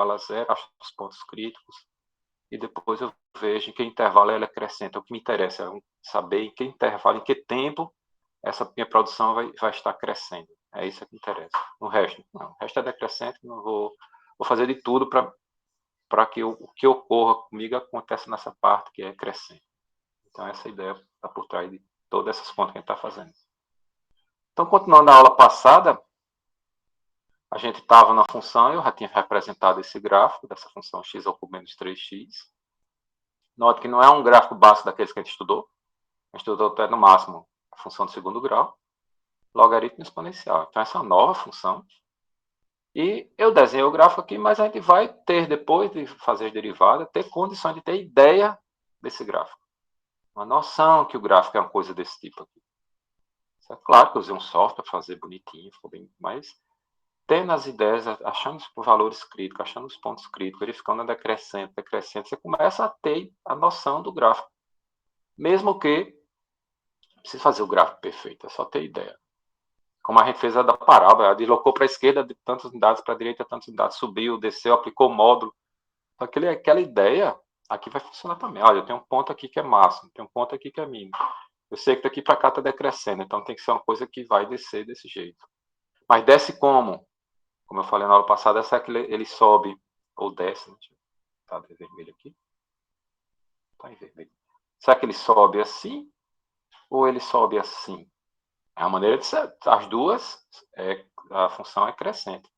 intervalo a zero, acho os pontos críticos, e depois eu vejo em que intervalo ela acrescenta. O que me interessa é saber em que intervalo, em que tempo essa minha produção vai estar crescendo. É isso que interessa. O resto, não. O resto é decrescente, não vou fazer de tudo para que o que ocorra comigo aconteça nessa parte que é crescente. Então, essa ideia está por trás de todas essas contas que a gente está fazendo. Então, continuando a aula passada, a gente estava na função, eu já tinha representado esse gráfico dessa função x ao cubo menos 3x. Note que não é um gráfico básico daqueles que a gente estudou. A gente estudou até no máximo a função de segundo grau, logaritmo exponencial. Então, essa é uma nova função. E eu desenhei o gráfico aqui, mas a gente vai ter, depois de fazer as derivadas, ter condições de ter ideia desse gráfico. Uma noção que o gráfico é uma coisa desse tipo aqui. É claro que eu usei um software para fazer bonitinho, ficou bem, mas tendo as ideias, achando os valores críticos, achando os pontos críticos, verificando a decrescente, você começa a ter a noção do gráfico. Mesmo que não precise fazer o gráfico perfeito, é só ter ideia. Como a gente fez a da parábola, ela deslocou para a esquerda de tantas unidades, para a direita tantas unidades, subiu, desceu, aplicou o módulo. Então, aquela ideia aqui vai funcionar também. Olha, eu tenho um ponto aqui que é máximo, tem um ponto aqui que é mínimo. Eu sei que daqui para cá está decrescendo, então tem que ser uma coisa que vai descer desse jeito. Mas desce como? Como eu falei na aula passada, essa que ele sobe ou desce. Né? Tá em vermelho aqui. Tá em vermelho. Será que ele sobe assim ou ele sobe assim? É uma maneira de ser. As duas, a função é crescente.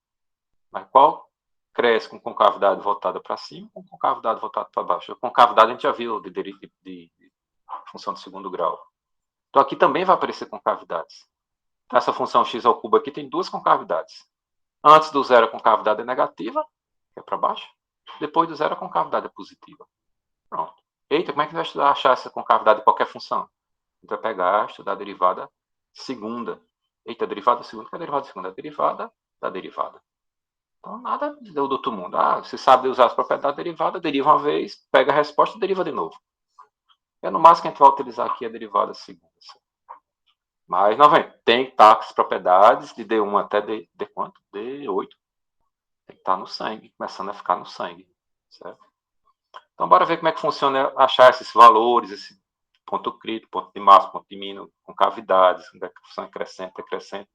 Mas qual cresce com concavidade voltada para cima ou com concavidade voltada para baixo? A concavidade a gente já viu de função de segundo grau. Então aqui também vai aparecer concavidades. Então, essa função x ao cubo aqui tem duas concavidades. Antes do zero a concavidade é negativa, que é para baixo. Depois do zero a concavidade é positiva. Pronto. Eita, como é que a gente vai achar essa concavidade de qualquer função? A gente vai pegar, estudar a derivada segunda. Eita, a derivada segunda, que é a derivada segunda? A derivada da derivada. Então, nada do outro mundo. Você sabe usar as propriedades da derivada, deriva uma vez, pega a resposta e deriva de novo. No máximo que a gente vai utilizar aqui a derivada segunda. Mas, novamente, tem que estar com as propriedades de D1 até D quanto? D8. Tem que estar no sangue, começando a ficar no sangue. Certo? Então, bora ver como é que funciona achar esses valores, esse ponto crítico, ponto de máximo, ponto de mínimo, com cavidades, onde é que a função é crescente, decrescente.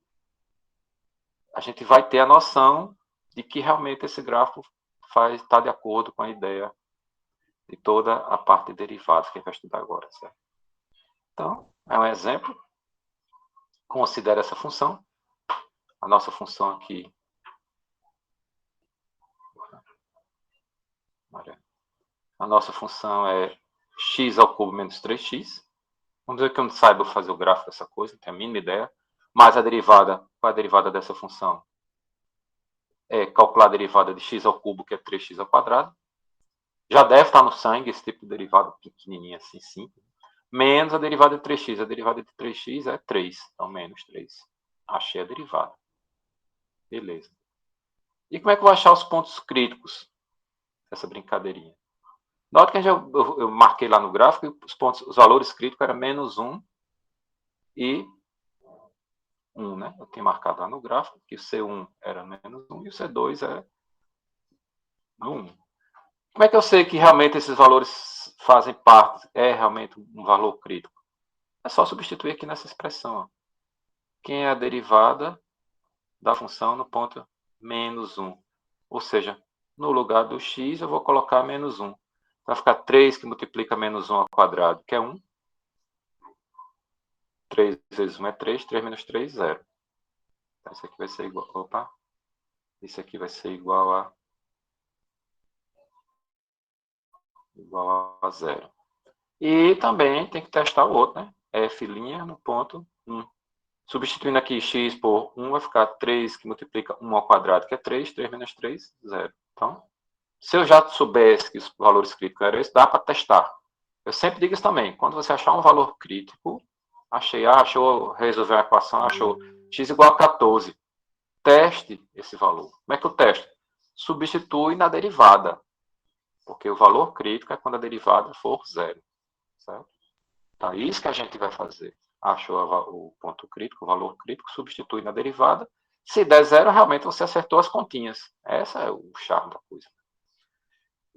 A gente vai ter a noção de que realmente esse gráfico está de acordo com a ideia de toda a parte de derivados que a gente vai estudar agora. Certo? Então, é um exemplo. Considere essa função. A nossa função aqui. A nossa função é x ao cubo menos 3x. Vamos dizer que eu não saiba fazer o gráfico dessa coisa, não tenho a mínima ideia. Mas a derivada, qual é a derivada dessa função? É calcular a derivada de x ao cubo, que é 3x ao quadrado. Já deve estar no sangue esse tipo de derivada pequenininha assim, simples. Menos a derivada de 3x. A derivada de 3x é 3, então menos 3. Achei a derivada. Beleza. E como é que eu vou achar os pontos críticos dessa brincadeirinha? Nota que eu marquei lá no gráfico os valores críticos eram menos 1 e 1. Né? Eu tenho marcado lá no gráfico que o C1 era menos 1 e o C2 é 1. Como é que eu sei que realmente esses valores fazem parte, é realmente um valor crítico? É só substituir aqui nessa expressão. Ó. Quem é a derivada da função no ponto menos 1? Ou seja, no lugar do x eu vou colocar menos 1. Vai ficar 3 que multiplica menos 1 ao quadrado, que é 1. 3 vezes 1 é 3, 3 menos 3, 0. Então, isso aqui vai ser igual... Opa! Isso aqui vai ser igual a 0. E também tem que testar o outro, né? F' no ponto 1. Substituindo aqui x por 1, vai ficar 3 que multiplica 1 ao quadrado, que é 3. 3 menos 3, 0. Então, se eu já soubesse que os valores críticos eram esses, dá para testar. Eu sempre digo isso também. Quando você achar um valor crítico, achou, resolveu a equação, achou x igual a 14. Teste esse valor. Como é que eu testo? Substitui na derivada. Porque o valor crítico é quando a derivada for 0. Certo? Então, é isso que a gente vai fazer. Achou o ponto crítico, o valor crítico, substitui na derivada. Se der 0, realmente você acertou as continhas. Esse é o charme da coisa.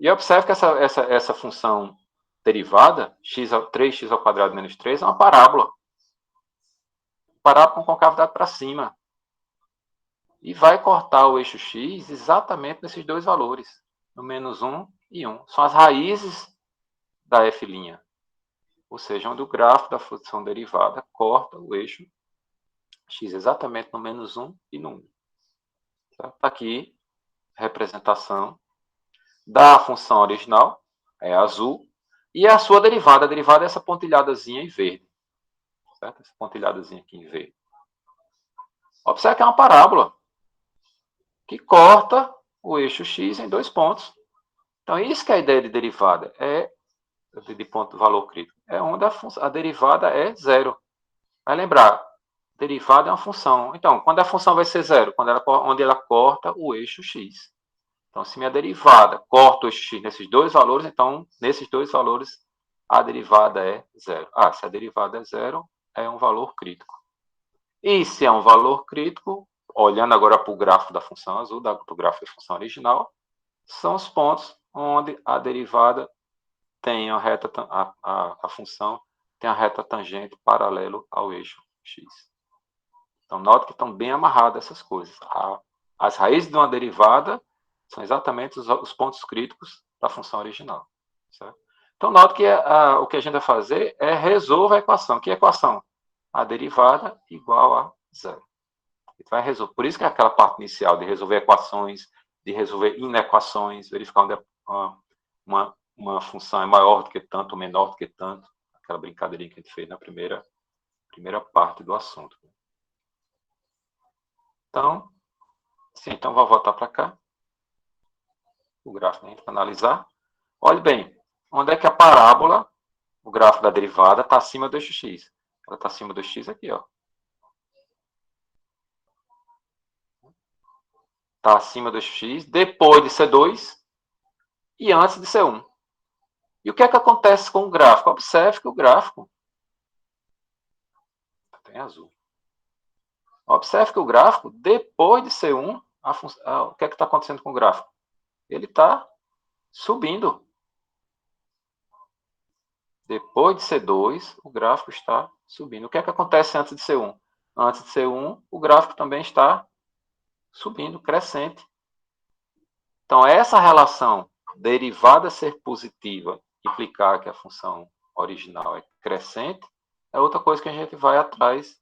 E observe que essa função derivada, 3x ao quadrado menos 3, é uma parábola. Parábola com concavidade para cima. E vai cortar o eixo x exatamente nesses dois valores, no menos 1 e 1. São as raízes da f', ou seja, onde o grafo da função derivada corta o eixo x exatamente no menos 1 e no 1. Tá? Aqui, representação da função original, é azul, e a sua derivada. A derivada é essa pontilhadazinha em verde. Certo? Essa pontilhadazinha aqui em verde. Observe que é uma parábola que corta o eixo x em dois pontos. Então, isso que é a ideia de derivada, de ponto valor crítico, é onde a derivada é zero. Vai lembrar, derivada é uma função. Então, quando a função vai ser zero? Onde ela corta o eixo x. Então, se minha derivada corta o eixo x nesses dois valores, então, nesses dois valores, a derivada é zero. Se a derivada é zero, é um valor crítico. E se é um valor crítico, olhando agora para o gráfico da função azul, para o gráfico da função original, são os pontos onde a derivada tem a função tem a reta tangente paralelo ao eixo x. Então, note que estão bem amarradas essas coisas. As raízes de uma derivada são exatamente os pontos críticos da função original. Certo? Então, note que o que a gente vai fazer é resolver a equação. Que equação? A derivada igual a zero. Vai resolver. Por isso que é aquela parte inicial de resolver equações, de resolver inequações, verificar onde uma função é maior do que tanto ou menor do que tanto. Aquela brincadeirinha que a gente fez na primeira parte do assunto. Então, sim, então vou voltar para cá. O gráfico para analisar. Olhe bem, onde é que a parábola, o gráfico da derivada, está acima do eixo x? Ela está acima do x aqui, ó. Está acima do eixo x, depois de C2 e antes de C1. E o que é que acontece com o gráfico? Observe que o gráfico tem azul. Observe que o gráfico, depois de C1, o que é que está acontecendo com o gráfico? Ele está subindo. Depois de C2, o gráfico está subindo. O que é que acontece antes de C1? Antes de C1, o gráfico também está subindo, crescente. Então, essa relação derivada ser positiva, implicar que a função original é crescente, é outra coisa que a gente vai atrás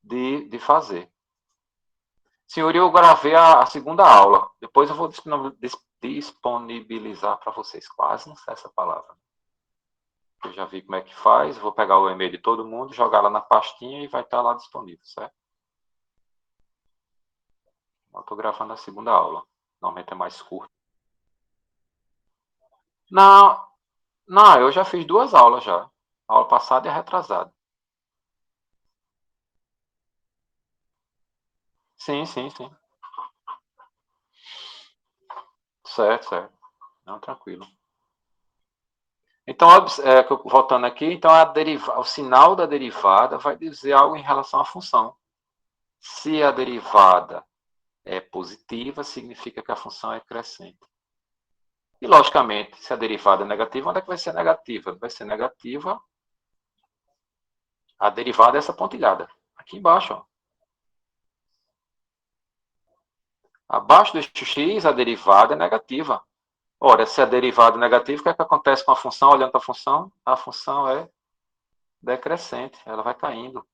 de fazer. Senhor, eu gravei a segunda aula. Depois eu vou disponibilizar para vocês. Quase não sei essa palavra. Eu já vi como é que faz. Vou pegar o e-mail de todo mundo, jogar lá na pastinha e vai estar lá disponível, certo? Eu estou gravando a segunda aula. Normalmente é mais curto. Não, eu já fiz 2 aulas já. A aula passada e a retrasada. Sim. Certo. Não, tranquilo. Então, voltando aqui, então o sinal da derivada vai dizer algo em relação à função. Se a derivada é positiva, significa que a função é crescente. E, logicamente, se a derivada é negativa, onde é que vai ser negativa? Vai ser negativa a derivada é essa pontilhada. Aqui embaixo, ó. Abaixo do eixo x, a derivada é negativa. Ora, se a derivada é negativa, o que é que acontece com a função? Olhando para a função é decrescente, ela vai caindo.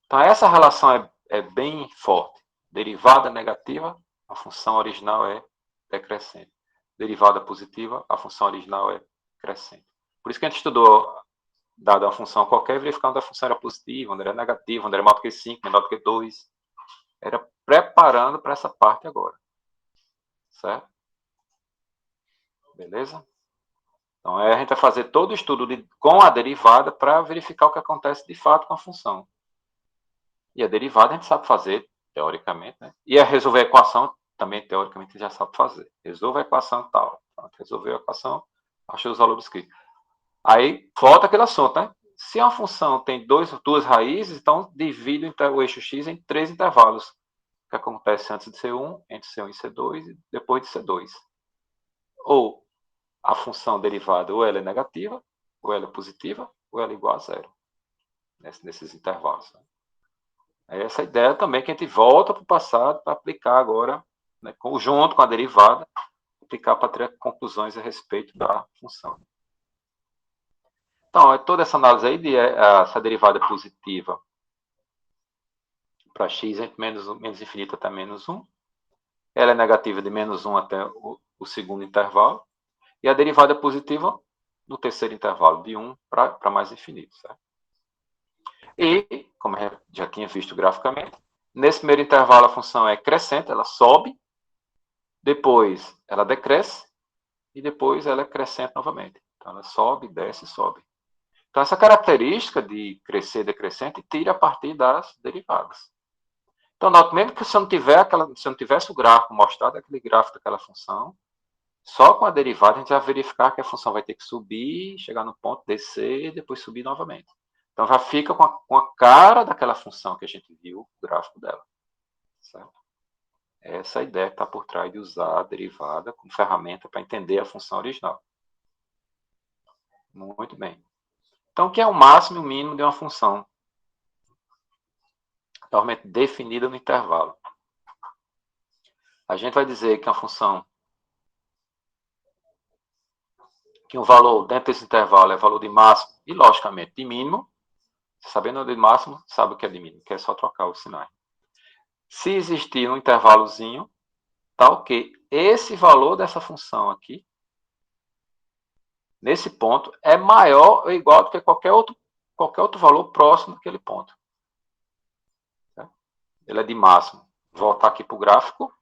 Então, essa relação é bem forte. Derivada negativa, a função original é decrescente. Derivada positiva, a função original é crescente. Por isso que a gente estudou, dada uma função qualquer, verificando onde a função era positiva, onde era negativa, onde era maior do que 5, menor do que 2. Era preparando para essa parte agora. Certo? Beleza? Então, a gente vai fazer todo o estudo com a derivada para verificar o que acontece de fato com a função. E a derivada a gente sabe fazer, teoricamente, né? E a resolver a equação, também, teoricamente, já sabe fazer. Resolve a equação tal. Resolveu a equação, achei os valores críticos. Aí, volta aquele assunto, né? Se uma função tem duas raízes, então divide o eixo x em 3 intervalos. que acontece antes de C1, entre C1 e C2 e depois de C2. Ou a função derivada ou ela é negativa, ou ela é positiva, ou ela é igual a zero, nesses intervalos. É essa ideia também que a gente volta para o passado para aplicar agora, né, junto com a derivada, aplicar para ter conclusões a respeito da função. Então, toda essa análise aí de essa derivada positiva para x entre menos infinito até menos 1, ela é negativa de menos 1 até o segundo intervalo, e a derivada positiva no terceiro intervalo, de 1 para mais infinito. Certo? E, como já tinha visto graficamente, nesse primeiro intervalo a função é crescente, ela sobe, depois ela decresce, e depois ela é crescente novamente. Então ela sobe, desce, sobe. Então essa característica de crescer e decrescente tira a partir das derivadas. Então, note mesmo que se eu não tivesse o gráfico mostrado, aquele gráfico daquela função, só com a derivada a gente vai verificar que a função vai ter que subir, chegar no ponto, descer e depois subir novamente. Então já fica com a cara daquela função que a gente viu, o gráfico dela. Certo? Essa é a ideia que está por trás de usar a derivada como ferramenta para entender a função original. Muito bem. Então, o que é o máximo e o mínimo de uma função? Normalmente definida no intervalo. A gente vai dizer que a função, que o valor dentro desse intervalo é valor de máximo e, logicamente, de mínimo. Sabendo o de máximo, sabe o que é de mínimo, que é só trocar os sinais. Se existir um intervalozinho, tal que esse valor dessa função aqui, nesse ponto, é maior ou igual do que qualquer outro valor próximo daquele ponto. Ele é de máximo. Vou voltar aqui para o gráfico.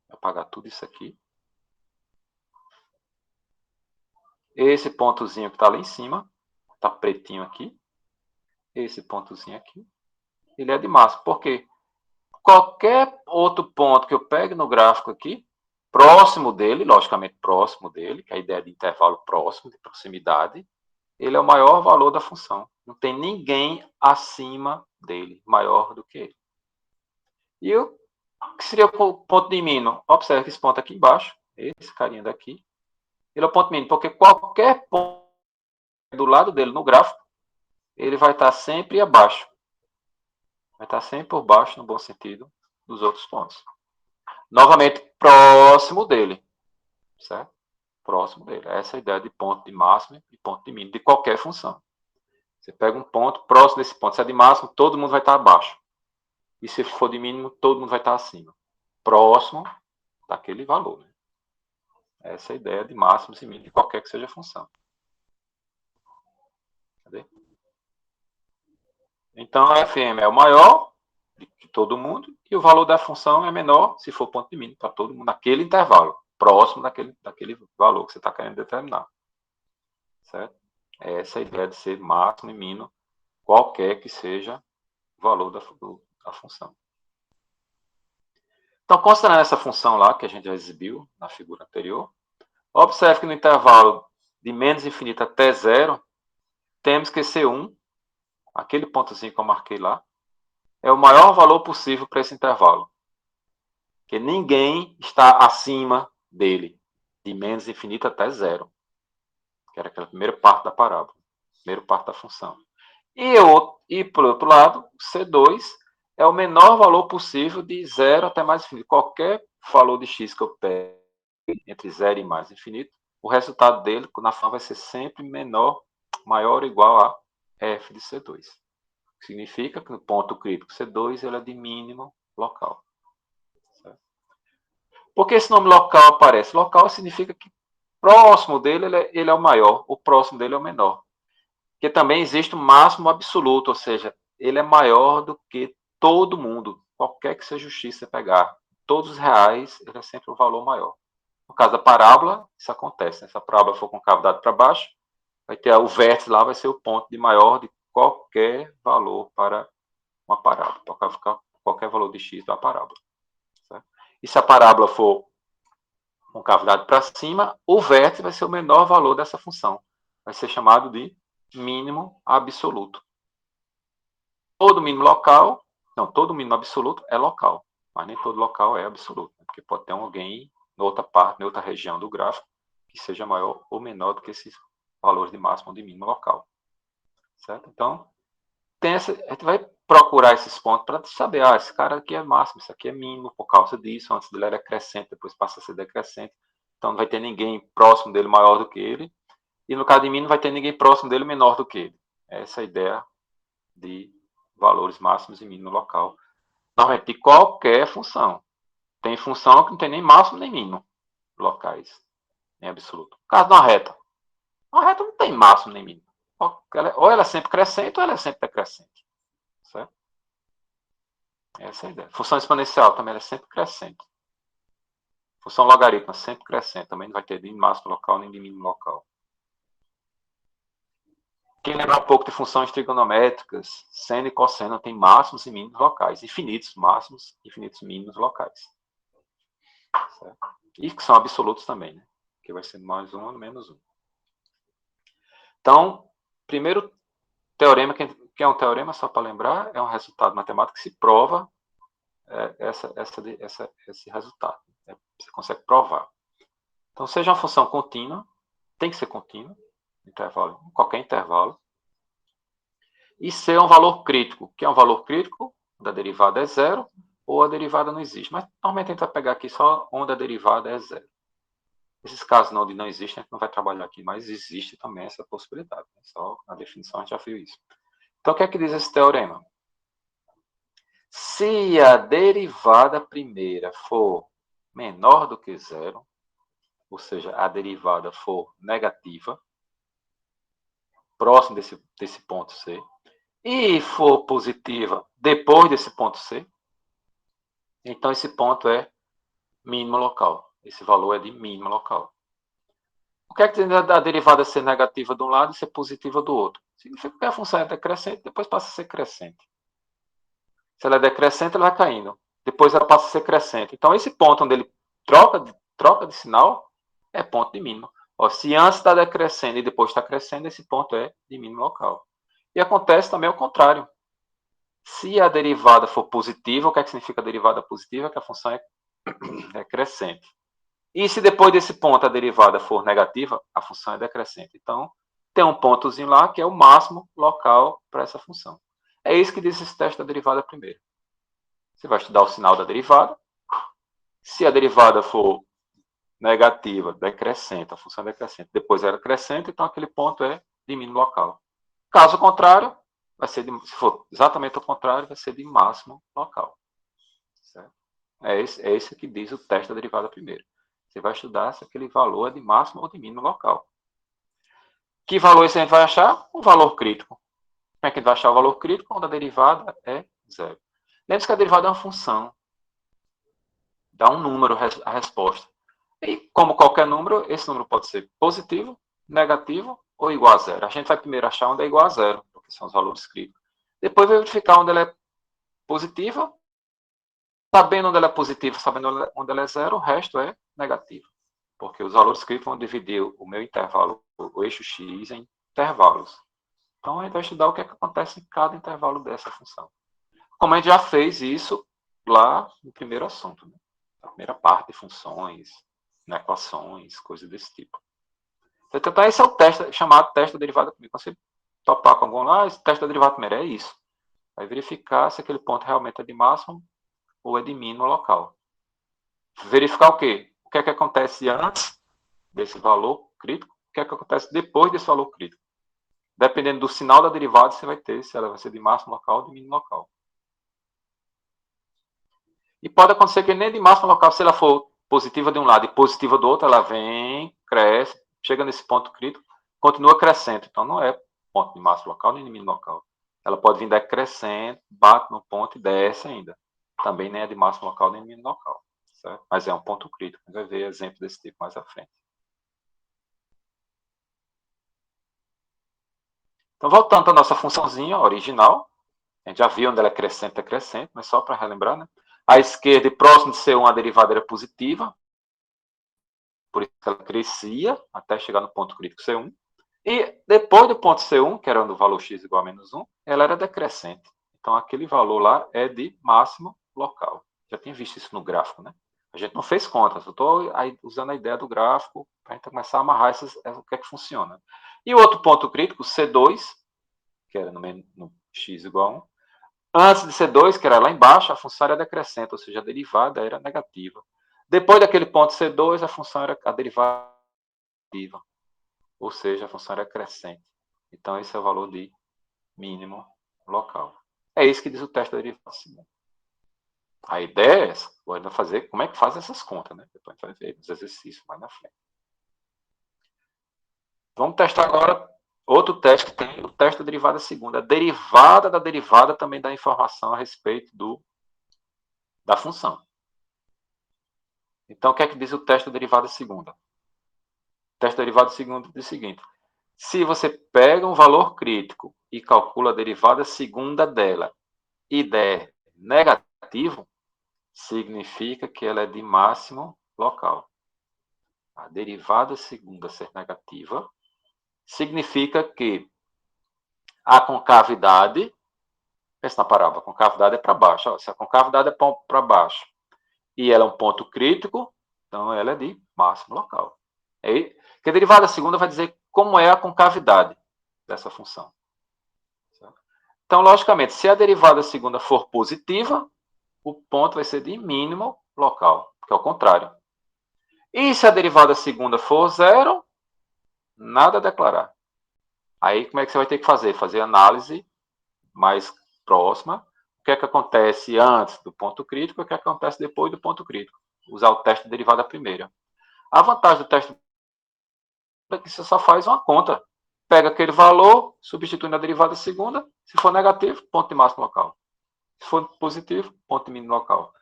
Vou apagar tudo isso aqui. Esse pontozinho que está lá em cima, está pretinho aqui. Esse pontozinho aqui, ele é de máximo. Por quê? Qualquer outro ponto que eu pegue no gráfico aqui, próximo dele, logicamente próximo dele, que é a ideia de intervalo próximo, de proximidade, ele é o maior valor da função. Não tem ninguém acima dele, maior do que ele. E o que seria o ponto de mínimo? Observe que esse ponto aqui embaixo, esse carinha daqui, ele é o ponto mínimo, porque qualquer ponto do lado dele no gráfico, ele vai estar sempre abaixo. Vai estar sempre por baixo, no bom sentido, dos outros pontos. Novamente, próximo dele. Certo? Próximo dele. Essa é a ideia de ponto de máximo e ponto de mínimo, de qualquer função. Você pega um ponto, próximo desse ponto, se é de máximo, todo mundo vai estar abaixo. E se for de mínimo, todo mundo vai estar acima. Próximo daquele valor. Né? Essa é a ideia de máximos e mínimos de qualquer que seja a função. Cadê? Então, a FM é o maior de todo mundo e o valor da função é menor se for ponto de mínimo para todo mundo naquele intervalo, próximo daquele valor que você está querendo determinar. Certo? Essa é a ideia de ser máximo e mínimo, qualquer que seja o valor da função. Então, considerando essa função lá, que a gente já exibiu na figura anterior, observe que no intervalo de menos infinito até zero, temos que C1, aquele pontozinho que eu marquei lá, é o maior valor possível para esse intervalo. Porque ninguém está acima dele, de menos infinito até zero. Que era aquela primeira parte da parábola, primeira parte da função. E por outro lado, C2 é o menor valor possível de zero até mais infinito. Qualquer valor de x que eu pegue entre zero e mais infinito, o resultado dele, na forma, vai ser sempre maior ou igual a f de C2. Significa que no ponto crítico C2 ele é de mínimo local. Certo? Por que esse nome local aparece? Local significa que próximo dele ele é o maior, o próximo dele é o menor. Porque também existe um máximo absoluto, ou seja, ele é maior do que todo mundo, qualquer que seja o x que você pegar. Todos os reais, ele é sempre o valor maior. No caso da parábola, isso acontece. Né? Se a parábola for com cavidade para baixo, vai ter o vértice lá, vai ser o ponto de maior de qualquer valor para uma parábola, para qualquer valor de x da parábola. Certo? E se a parábola for com cavidade para cima, o vértice vai ser o menor valor dessa função. Vai ser chamado de mínimo absoluto. Todo mínimo local Não, todo mínimo absoluto é local, mas nem todo local é absoluto, né? Porque pode ter alguém em outra parte, em outra região do gráfico, que seja maior ou menor do que esses valores de máximo ou de mínimo local. Certo? Então, a gente vai procurar esses pontos para saber, esse cara aqui é máximo, isso aqui é mínimo por causa disso, antes dele era crescente, depois passa a ser decrescente. Então, não vai ter ninguém próximo dele maior do que ele, e no caso de mim, não vai ter ninguém próximo dele menor do que ele. Essa é a ideia de valores máximos e mínimo local. Normalmente, de qualquer função. Tem função que não tem nem máximo nem mínimo locais, em absoluto. No caso de uma reta não tem máximo nem mínimo. Ou ela é sempre crescente ou ela é sempre decrescente. Certo? Essa é a ideia. Função exponencial também ela é sempre crescente. Função logarítmica sempre crescente. Também não vai ter nem máximo local nem de mínimo local. Quem lembra um pouco de funções trigonométricas, seno e cosseno tem máximos e mínimos locais. Infinitos máximos, infinitos mínimos locais. Certo? E que são absolutos também, né? Que vai ser mais um ou menos um. Então, primeiro teorema, que é um teorema, só para lembrar, é um resultado matemático que se prova esse resultado. Você consegue provar. Então, seja uma função contínua, tem que ser contínua, intervalo, qualquer intervalo, e ser um valor crítico. Que é um valor crítico? Da derivada é zero, ou a derivada não existe. Mas, normalmente, a gente vai pegar aqui só onde a derivada é zero. Esses casos onde não existe, a gente não vai trabalhar aqui, mas existe também essa possibilidade. Né? Só na definição a gente já viu isso. Então, o que é que diz esse teorema? Se a derivada primeira for menor do que zero, ou seja, a derivada for negativa, próximo desse ponto C, e for positiva depois desse ponto C, então esse ponto é mínimo local. Esse valor é de mínimo local. O que é que tem da derivada ser negativa de um lado e ser positiva do outro? Significa que a função é decrescente, depois passa a ser crescente. Se ela é decrescente, ela vai caindo. Depois ela passa a ser crescente. Então, esse ponto onde ele troca de sinal é ponto de mínimo. Se antes está decrescendo e depois está crescendo, esse ponto é de mínimo local. E acontece também o contrário. Se a derivada for positiva, o que é que significa a derivada positiva? Que a função é crescente. E se depois desse ponto a derivada for negativa, a função é decrescente. Então, tem um pontozinho lá que é o máximo local para essa função. É isso que diz esse teste da derivada primeiro. Você vai estudar o sinal da derivada. Se a derivada for negativa, decrescente, a função é decrescente, depois era crescente, então aquele ponto é de mínimo local. Caso contrário, vai ser se for exatamente o contrário, vai ser de máximo local. Certo? É esse que diz o teste da derivada primeiro. Você vai estudar se aquele valor é de máximo ou de mínimo local. Que valor a gente vai achar? O valor crítico. Como é que a gente vai achar o valor crítico? Quando a derivada é zero. Lembre-se que a derivada é uma função. Dá um número a resposta. E, como qualquer número, esse número pode ser positivo, negativo ou igual a zero. A gente vai primeiro achar onde é igual a zero, porque são os valores críticos. Depois verificar onde ela é positiva. Sabendo onde ela é positiva, sabendo onde ela é zero, o resto é negativo. Porque os valores críticos vão dividir o meu intervalo, o eixo x, em intervalos. Então, a gente vai estudar o que é que acontece em cada intervalo dessa função. Como a gente já fez isso lá no primeiro assunto, né? A primeira parte de funções, equações, coisas desse tipo. Então, esse é o teste, chamado teste da derivada primeira. Quando você topar com algum lá, esse teste da derivada primeira é isso. Vai verificar se aquele ponto realmente é de máximo ou é de mínimo local. Verificar o quê? O que é que acontece antes desse valor crítico? O que é que acontece depois desse valor crítico? Dependendo do sinal da derivada, você vai ter se ela vai ser de máximo local ou de mínimo local. E pode acontecer que nem de máximo local, se ela for positiva de um lado e positiva do outro, ela vem, cresce, chega nesse ponto crítico, continua crescendo. Então, não é ponto de máximo local nem de mínimo local. Ela pode vir decrescendo, bate no ponto e desce ainda. Também nem é de máximo local nem de mínimo local. Certo? Mas é um ponto crítico. A gente vai ver exemplo desse tipo mais à frente. Então, voltando à nossa funçãozinha original, a gente já viu onde ela é crescente, mas só para relembrar, né? À esquerda, próximo de C1, a derivada era positiva, por isso ela crescia até chegar no ponto crítico C1. E depois do ponto C1, que era no valor x igual a menos 1, ela era decrescente. Então, aquele valor lá é de máximo local. Já tinha visto isso no gráfico, né? A gente não fez contas, eu estou usando a ideia do gráfico para a gente começar a amarrar o que é que funciona. E o outro ponto crítico, C2, que era no x igual a 1. Antes de C2, que era lá embaixo, a função era decrescente, ou seja, a derivada era negativa. Depois daquele ponto C2, a função era a derivada negativa, ou seja, a função era crescente. Então, esse é o valor de mínimo local. É isso que diz o teste da derivada segunda. A ideia é essa. Agora fazer como é que faz essas contas, né? Depois a gente vai ver os exercícios mais na frente. Vamos testar agora outro teste que tem, o teste da derivada segunda. A derivada da derivada também dá informação a respeito da função. Então, o que é que diz o teste da derivada segunda? O teste da derivada segunda diz o seguinte: se você pega um valor crítico e calcula a derivada segunda dela e der negativo, significa que ela é de máximo local. A derivada segunda ser negativa significa que a concavidade, pensa na parábola, a concavidade é para baixo. Ó, se a concavidade é para baixo e ela é um ponto crítico, então ela é de máximo local. Que a derivada segunda vai dizer como é a concavidade dessa função. Então, logicamente, se a derivada segunda for positiva, o ponto vai ser de mínimo local, que é o contrário. E se a derivada segunda for zero, nada a declarar. Aí, como é que você vai ter que fazer? Fazer análise mais próxima. O que é que acontece antes do ponto crítico e o que é que acontece depois do ponto crítico. Usar o teste de derivada primeira. A vantagem do teste é que você só faz uma conta. Pega aquele valor, substitui na derivada segunda. Se for negativo, ponto de máximo local. Se for positivo, ponto de mínimo local.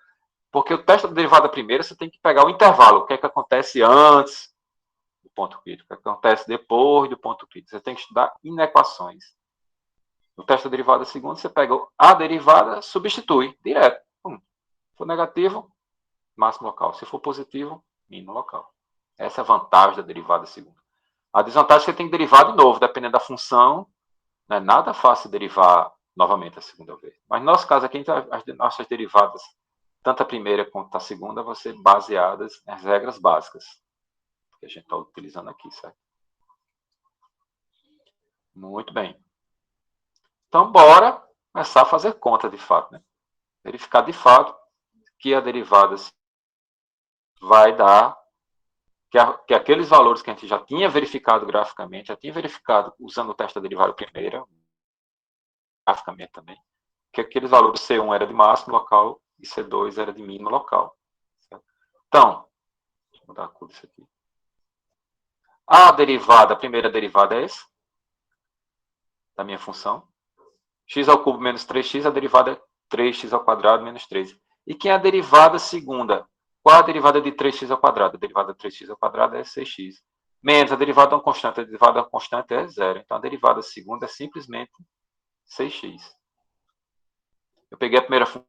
Porque o teste da derivada primeira, você tem que pegar o intervalo. O que é que acontece antes do ponto crítico? O que acontece depois do ponto crítico? Você tem que estudar inequações. No teste da derivada segunda, você pega a derivada, substitui direto. Se for negativo, máximo local. Se for positivo, mínimo local. Essa é a vantagem da derivada segunda. A desvantagem é que você tem que derivar de novo, dependendo da função. Não é nada fácil derivar novamente a segunda vez. Mas no nosso caso aqui, as nossas derivadas, tanto a primeira quanto a segunda, vão ser baseadas nas regras básicas que a gente está utilizando aqui, certo? Muito bem. Então, bora começar a fazer conta de fato, né? Verificar de fato que a derivada vai dar, que aqueles valores que a gente já tinha verificado graficamente, já tinha verificado usando o teste da derivada primeira, graficamente também, que aqueles valores C1 era de máximo local e C2 era de mínimo local. Certo? Então, deixa eu mudar a cor disso aqui. A derivada, a primeira derivada é essa, da minha função. X ao cubo menos 3x, a derivada é 3x ao quadrado menos 3. E quem é a derivada segunda? Qual a derivada de 3x ao quadrado? A derivada de 3x ao quadrado é 6x. Menos a derivada de uma constante. A derivada de uma constante é zero. Então, a derivada segunda é simplesmente 6x. Eu peguei a primeira função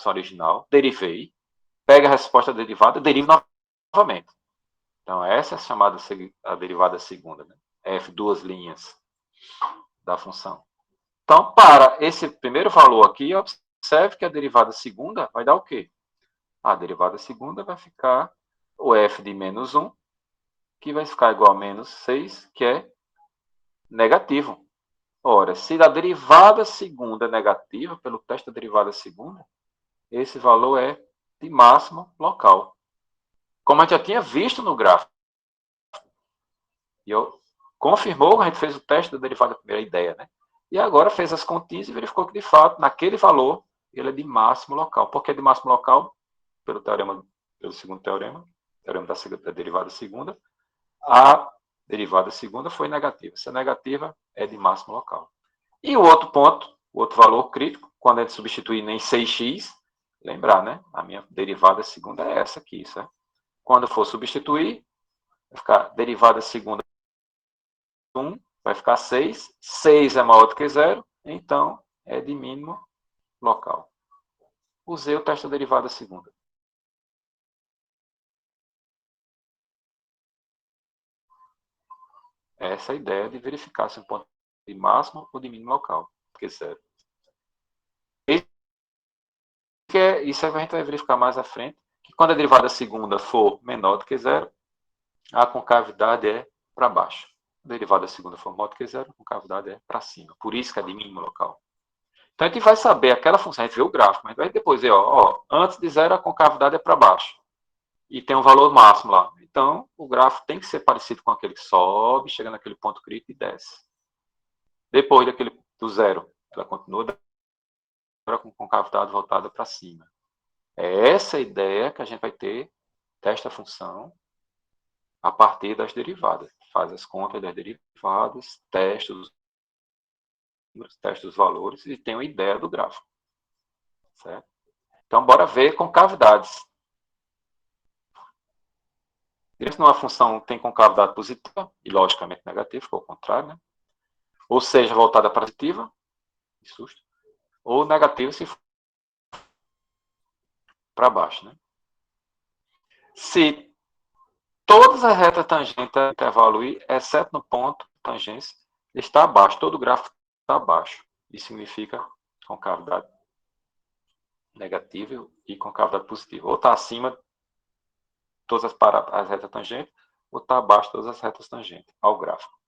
original, derivei, pego a resposta da derivada, derivo novamente. Então, essa é chamada a derivada segunda. Né? F, duas linhas da função. Então, para esse primeiro valor aqui, observe que a derivada segunda vai dar o quê? A derivada segunda vai ficar o f de menos 1, que vai ficar igual a menos 6, que é negativo. Ora, se a derivada segunda é negativa, pelo teste da derivada segunda, esse valor é de máximo local. Como a gente já tinha visto no gráfico. E eu confirmou, a gente fez o teste da derivada primeira ideia, né? E agora fez as continhas e verificou que, de fato, naquele valor, ele é de máximo local. Por que de máximo local? Pelo segundo teorema da derivada segunda, a derivada segunda foi negativa. Se é negativa, é de máximo local. E o outro ponto, o outro valor crítico, quando a gente substituir em 6x, lembrar, né? A minha derivada segunda é essa aqui, certo? Quando for substituir, vai ficar derivada segunda 1, vai ficar 6. 6 é maior do que 0, então é de mínimo local. Usei o teste da derivada segunda. Essa é a ideia de verificar se um ponto de máximo ou de mínimo local, porque 0. isso a gente vai verificar mais à frente, que quando a derivada segunda for menor do que zero, a concavidade é para baixo. A derivada segunda for menor do que zero, a concavidade é para cima. Por isso que é de mínimo local. Então a gente vai saber aquela função, a gente vê o gráfico, mas a gente vai depois ver, antes de zero a concavidade é para baixo. E tem um valor máximo lá. Então, o gráfico tem que ser parecido com aquele que sobe, chega naquele ponto crítico e desce. Depois do zero, ela continua com concavidade voltada para cima. É essa a ideia que a gente vai ter desta função a partir das derivadas. Faz as contas das derivadas, testa os valores e tem uma ideia do gráfico. Certo? Então, bora ver concavidades. Se uma função tem concavidade positiva, e logicamente negativa, ou ao contrário, né? Ou seja, voltada para positiva, susto, ou negativa se for para baixo. Né? Se todas as retas tangentes do intervalo I, exceto no ponto tangência, está abaixo, todo o gráfico está abaixo. Isso significa concavidade negativa e concavidade positiva. Ou está acima todas as retas tangentes, ou está abaixo todas as retas tangentes ao gráfico.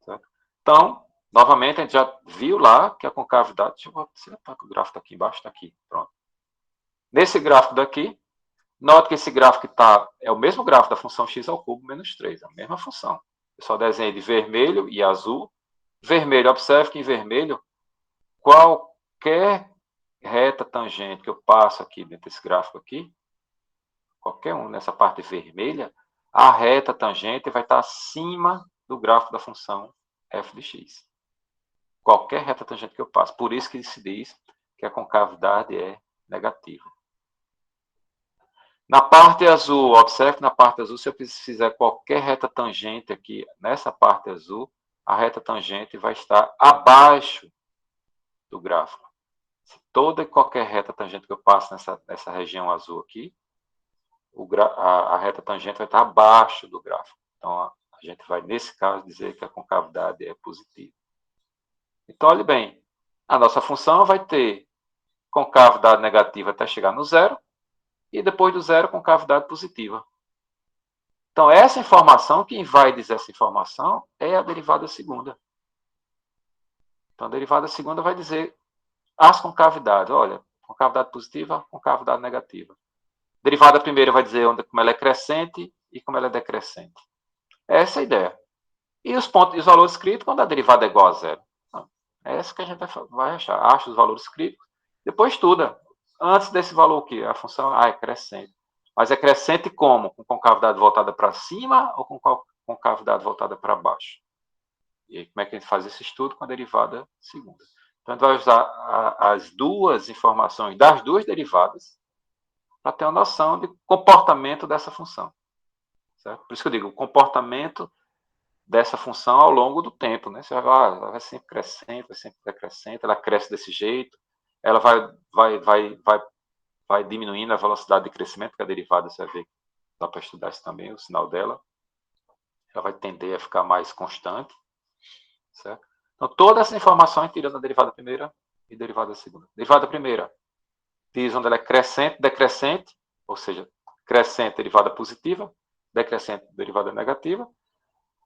Certo? Então, novamente, a gente já viu lá que a concavidade... Deixa eu botar que o gráfico está aqui embaixo, está aqui. Pronto. Nesse gráfico daqui, note que esse gráfico é o mesmo gráfico da função x ao cubo menos 3, a mesma função. Eu só desenhei de vermelho e azul. Vermelho, observe que em vermelho, qualquer reta tangente que eu passo aqui dentro desse gráfico aqui, qualquer um nessa parte vermelha, a reta tangente vai estar acima do gráfico da função f de x. Qualquer reta tangente que eu passo. Por isso que se diz que a concavidade é negativa. Na parte azul, observe que na parte azul, se eu fizer qualquer reta tangente aqui, nessa parte azul, a reta tangente vai estar abaixo do gráfico. Se toda e qualquer reta tangente que eu passo nessa região azul aqui, a reta tangente vai estar abaixo do gráfico. Então, a gente vai, nesse caso, dizer que a concavidade é positiva. Então, olhe bem, a nossa função vai ter concavidade negativa até chegar no zero, e depois do zero, concavidade positiva. Então, essa informação, quem vai dizer essa informação é a derivada segunda. Então, a derivada segunda vai dizer as concavidades. Olha, concavidade positiva, concavidade negativa. Derivada primeira vai dizer como ela é crescente e como ela é decrescente. Essa é a ideia. E os valores críticos quando a derivada é igual a zero. É essa que a gente vai achar. Acha os valores críticos, depois estuda. Antes desse valor aqui, a função é crescente. Mas é crescente como? Com concavidade voltada para cima ou com concavidade voltada para baixo? E aí, como é que a gente faz esse estudo? Com a derivada segunda. Então, a gente vai usar as duas informações das duas derivadas para ter uma noção de comportamento dessa função. Certo? Por isso que eu digo, o comportamento dessa função ao longo do tempo. Né? Você ela vai sempre crescente, vai sempre decrescente, ela cresce desse jeito, ela vai diminuindo a velocidade de crescimento, porque a derivada, você vai ver, dá para estudar isso também, o sinal dela. Ela vai tender a ficar mais constante. Certo? Então, toda essa informação é tirando a derivada primeira e derivada segunda. Derivada primeira diz onde ela é crescente, decrescente, ou seja, crescente, derivada positiva, decrescente, derivada negativa.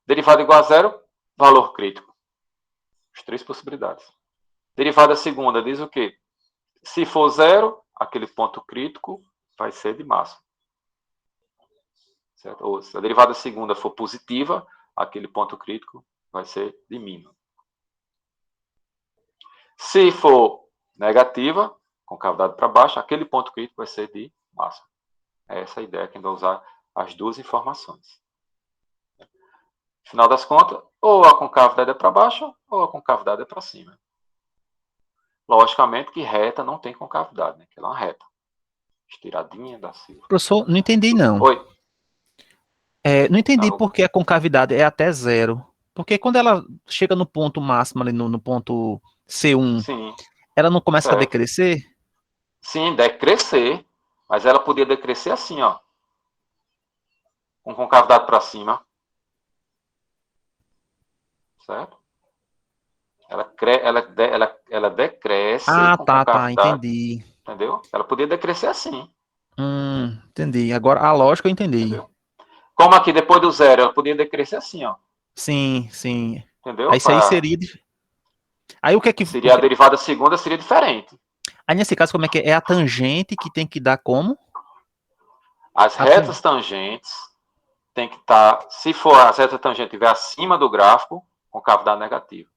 Derivada igual a zero, valor crítico. As três possibilidades. Derivada segunda diz o quê? Se for zero, aquele ponto crítico vai ser de máximo. Certo? Ou se a derivada segunda for positiva, aquele ponto crítico vai ser de mínimo. Se for negativa, concavidade para baixo, aquele ponto crítico vai ser de máximo. É essa a ideia que a gente vai usar as duas informações. No final das contas, ou a concavidade é para baixo, ou a concavidade é para cima. Logicamente que reta não tem concavidade, né? Que ela é uma reta. Estiradinha da Silva. Professor, não entendi não. Oi. Não entendi por que a concavidade é até zero. Porque quando ela chega no ponto máximo, ali no ponto C1, Sim, ela não começa a certo. decrescer? Sim, decrescer. Mas ela podia decrescer assim, ó. Com concavidade para cima. Certo? Ela decresce Ah, com tá, concavidade. entendi. Entendeu? Ela podia decrescer assim. Entendi. Agora a lógica eu entendi. Entendeu? Como aqui, depois do zero, ela podia decrescer assim, ó. Sim, sim. Entendeu? Aí isso aí seria. Aí o que é que. Seria a derivada segunda, seria diferente. Aí nesse caso, como é que é? É a tangente que tem que dar como? As retas tangentes tem que estar, se for a reta tangente estiver acima do gráfico, concavidade negativa.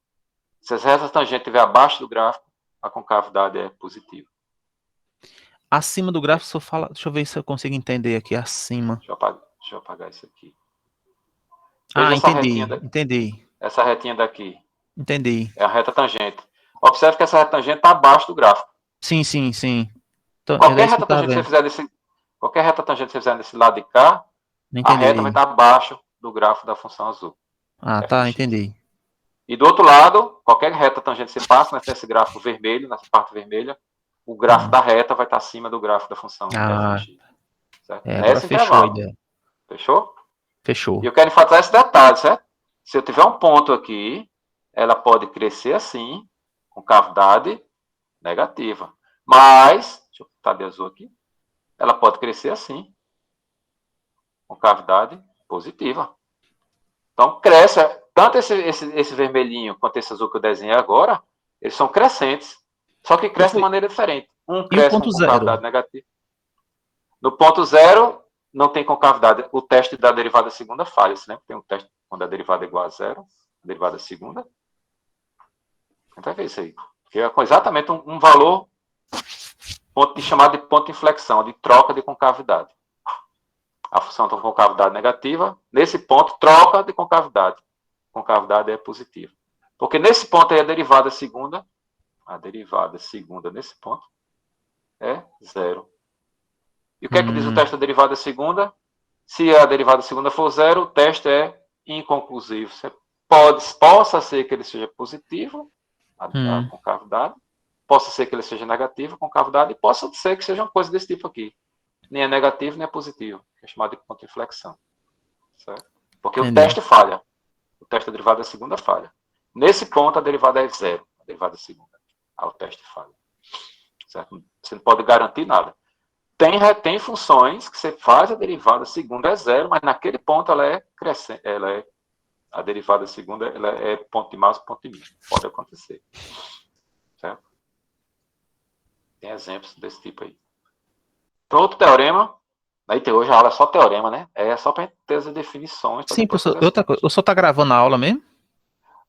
Se as retas tangentes estiver abaixo do gráfico, a concavidade é positiva. Acima do gráfico, só fala. Deixa eu ver se eu consigo entender aqui. Acima. Deixa eu apagar isso aqui. Ah, Veja essa entendi. retinha, Entendi. essa retinha daqui. Entendi. É a reta tangente. Observe que essa reta tangente está abaixo do gráfico. Sim, sim, sim. Então, é Qualquer isso que eu reta tava tangente que você vendo. fizer qualquer reta tangente que você fizer desse lado de cá, Não a reta vai entendi. estar abaixo do gráfico da função azul. Ah, tá, Fx. entendi. E do outro lado, qualquer reta tangente que você passa nesse gráfico vermelho, nessa parte vermelha, o gráfico da reta vai estar acima do gráfico da função f de Ah, x. Certo? agora Nesse fechou a intervalo. ideia. Fechou? E Fechou. eu quero enfatizar esse detalhe, certo? Se eu tiver um ponto aqui, ela pode crescer assim, com cavidade negativa. Mas, deixa eu botar de azul aqui, ela pode crescer assim, com cavidade positiva. Então, cresce. Tanto esse vermelhinho quanto esse azul que eu desenhei agora, eles são crescentes. Só que cresce de maneira diferente. Um E o cresce com ponto zero? concavidade negativa. No ponto zero, não tem concavidade. O teste da derivada segunda falha. Você lembra que tem um teste quando a derivada é igual a zero? A derivada segunda. A gente vai ver isso aí. Porque é exatamente um valor chamado de ponto de inflexão, de troca de concavidade. A função tem concavidade negativa. Nesse ponto, troca de concavidade. Concavidade é positiva. Porque nesse ponto aí a derivada segunda nesse ponto é zero. E o que é que diz o teste da derivada segunda? Se a derivada segunda for zero, o teste é inconclusivo. Possa ser que ele seja positivo, a concavidade, possa ser que ele seja negativo, concavidade, e possa ser que seja uma coisa desse tipo aqui. Nem é negativo, nem é positivo. É chamado de ponto de inflexão. Certo? Porque o Entendi. teste falha. O teste da derivada segunda falha. Nesse ponto, a derivada é zero. A derivada segunda. O teste falha. Certo? Você não pode garantir nada. Tem funções que você faz a derivada segunda é zero, mas naquele ponto ela é crescente. A derivada segunda ela é ponto de máximo, ponto de mínimo. Pode acontecer. Certo? Tem exemplos desse tipo aí. Então, outro teorema. Aí hoje a aula é só teorema, né? É só para ter as definições, para Sim, depois professor. fazer as Outra coisa, contas. o senhor tá gravando a aula mesmo?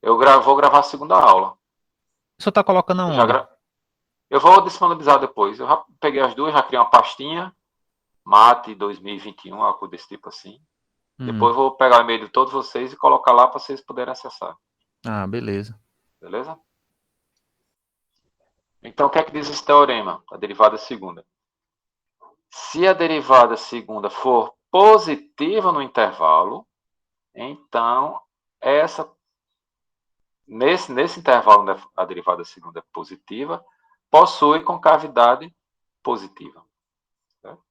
Eu vou gravar a segunda aula. O senhor tá colocando aonde? Eu vou disponibilizar depois. Eu já peguei as duas, já criei uma pastinha, Mate 2021, algo desse tipo assim. Depois eu vou pegar o e-mail de todos vocês e colocar lá para vocês poderem acessar. Ah, beleza. Beleza? Então, o que é que diz esse teorema? A derivada segunda. Se a derivada segunda for positiva no intervalo, então nesse intervalo onde a derivada segunda é positiva, possui concavidade positiva. Certo?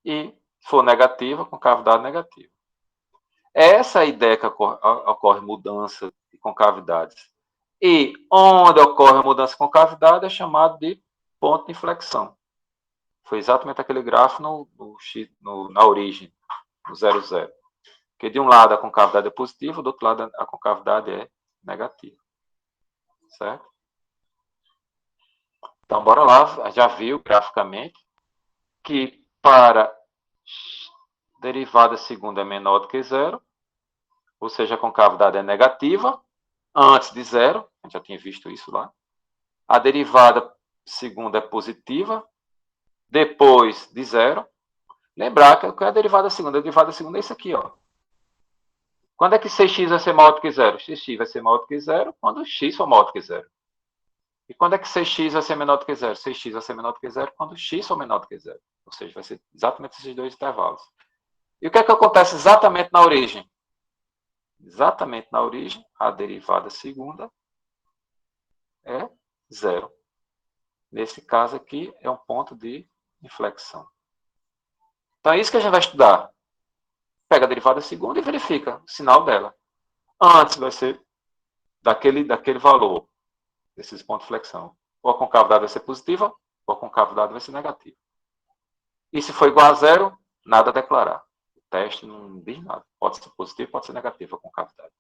E se for negativa, concavidade negativa. Essa ideia que ocorre mudança de concavidades. E onde ocorre a mudança de concavidade é chamado de ponto de inflexão. Foi exatamente aquele gráfico na origem, no 0, 0. Porque de um lado a concavidade é positiva, do outro lado a concavidade é negativa. Certo? Então, bora lá. Já viu graficamente que para derivada segunda é menor do que zero, ou seja, a concavidade é negativa, antes de zero, a gente já tinha visto isso lá. A derivada segunda é positiva, depois de zero. Lembrar que a derivada segunda? A derivada segunda é isso aqui, ó. Quando é que 6x vai ser maior do que zero? Xx vai ser maior do que zero quando x for maior do que zero. E quando é que 6x vai ser menor do que zero? 6x vai ser menor do que zero quando x for menor do que zero. Ou seja, vai ser exatamente esses dois intervalos. E o que é que acontece exatamente na origem? Exatamente na origem, a derivada segunda é zero. Nesse caso aqui, é um ponto de inflexão. Então, é isso que a gente vai estudar. Pega a derivada segunda e verifica o sinal dela. Antes vai ser daquele valor, desses pontos de flexão. Ou a concavidade vai ser positiva, for concavidade, vai ser negativo. E se for igual a zero, nada a declarar. O teste não diz nada. Pode ser positivo, pode ser negativo a concavidade.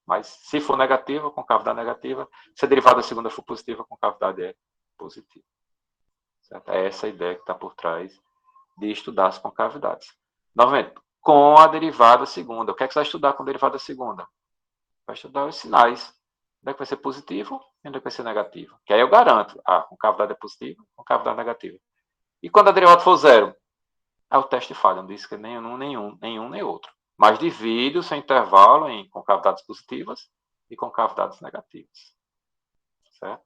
Mas se for negativa, concavidade negativa, se a derivada segunda for positiva, a concavidade é positiva. Certo? É essa a ideia que está por trás de estudar as concavidades. Novamente, com a derivada segunda. O que é que você vai estudar com a derivada segunda? Vai estudar os sinais. Onde é que vai ser positivo e onde é que vai ser negativo. Que aí eu garanto. A concavidade é positiva, a concavidade é negativa. E quando a derivada for zero, o teste falha. Não diz que nenhum, nem outro. Mas divide o seu intervalo em concavidades positivas e concavidades negativas. Certo?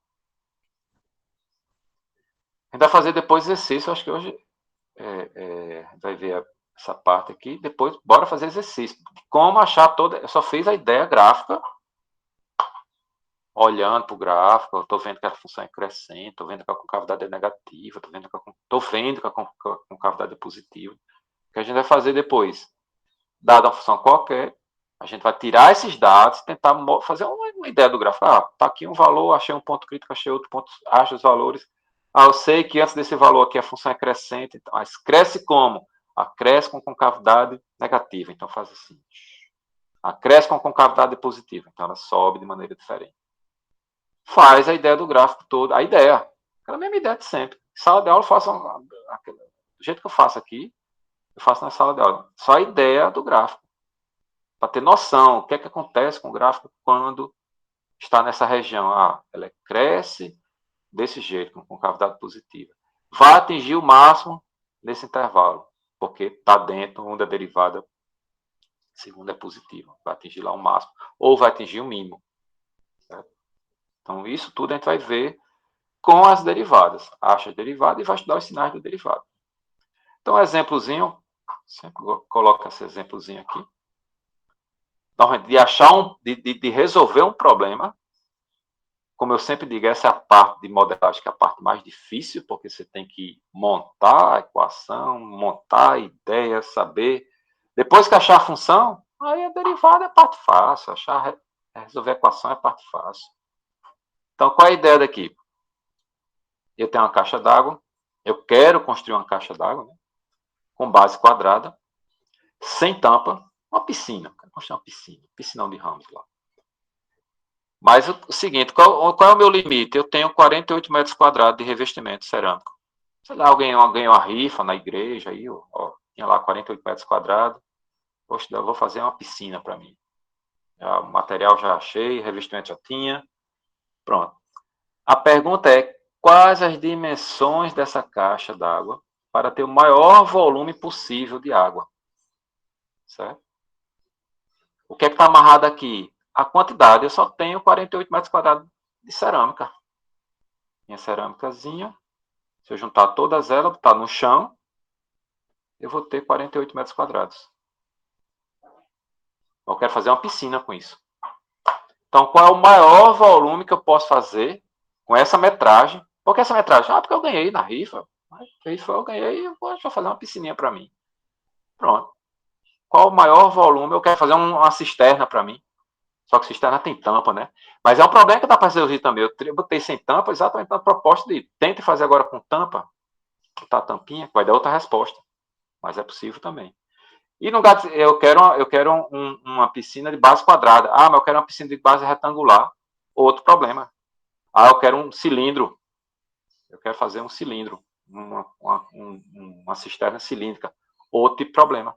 A gente vai fazer depois exercício. Acho que hoje vai ver essa parte aqui. Depois, bora fazer exercício. Como achar toda... Eu só fiz a ideia gráfica. Olhando para o gráfico, eu estou vendo que a função é crescente, estou vendo que a concavidade é negativa, estou vendo que a concavidade é positiva. O que a gente vai fazer depois? Dada uma função qualquer, a gente vai tirar esses dados, tentar fazer uma ideia do gráfico. Está aqui um valor, achei um ponto crítico, achei outro ponto, acho os valores. Eu sei que antes desse valor aqui a função é crescente, então, mas cresce como? Cresce com concavidade negativa, então faz assim. Cresce com concavidade positiva, então ela sobe de maneira diferente. Faz a ideia do gráfico todo, a ideia, aquela mesma ideia de sempre. Sala de aula eu faço do jeito que eu faço aqui, eu faço na sala de aula. Só a ideia do gráfico. Para ter noção, o que é que acontece com o gráfico quando está nessa região. Ela cresce desse jeito, com concavidade positiva. Vai atingir o máximo nesse intervalo, porque está dentro onde a derivada segunda é positiva. Vai atingir lá o máximo, ou vai atingir o mínimo. Certo? Então, isso tudo a gente vai ver com as derivadas. Acha a derivada e vai estudar os sinais da derivada. Então, um exemplozinho, sempre coloca esse exemplozinho aqui. De resolver um problema, como eu sempre digo, essa é a parte de modelagem que é a parte mais difícil, porque você tem que montar a equação, montar a ideia, saber. Depois que achar a função, aí a derivada é a parte fácil, resolver a equação é a parte fácil. Então, qual é a ideia daqui? Eu tenho uma caixa d'água, eu quero construir uma caixa d'água, né, com base quadrada, sem tampa, uma piscina. Quero construir uma piscina, piscinão de ramos lá. Mas o seguinte, qual é o meu limite? Eu tenho 48 metros quadrados de revestimento cerâmico. Sei lá, alguém ganhou uma rifa na igreja, aí, tinha lá 48 metros quadrados. Poxa, eu vou fazer uma piscina para mim. O material já achei, revestimento já tinha. Pronto. A pergunta é, quais as dimensões dessa caixa d'água para ter o maior volume possível de água? Certo? O que é que está amarrado aqui? A quantidade. Eu só tenho 48 metros quadrados de cerâmica. Minha cerâmicazinha. Se eu juntar todas elas, botar no chão, eu vou ter 48 metros quadrados. Eu quero fazer uma piscina com isso. Então, qual é o maior volume que eu posso fazer com essa metragem? Por que essa metragem? Porque eu ganhei na rifa. Eu ganhei, eu vou fazer uma piscininha para mim. Pronto. Qual o maior volume? Eu quero fazer uma cisterna para mim. Só que cisterna tem tampa, né? Mas é um problema que dá para resolver também. Eu botei sem tampa exatamente na proposta de tente fazer agora com tampa, botar a tampinha, que vai dar outra resposta. Mas é possível também. E no lugar eu quero uma piscina de base quadrada. Mas eu quero uma piscina de base retangular. Outro problema. Eu quero um cilindro. Eu quero fazer um cilindro. Uma cisterna cilíndrica. Outro tipo de problema.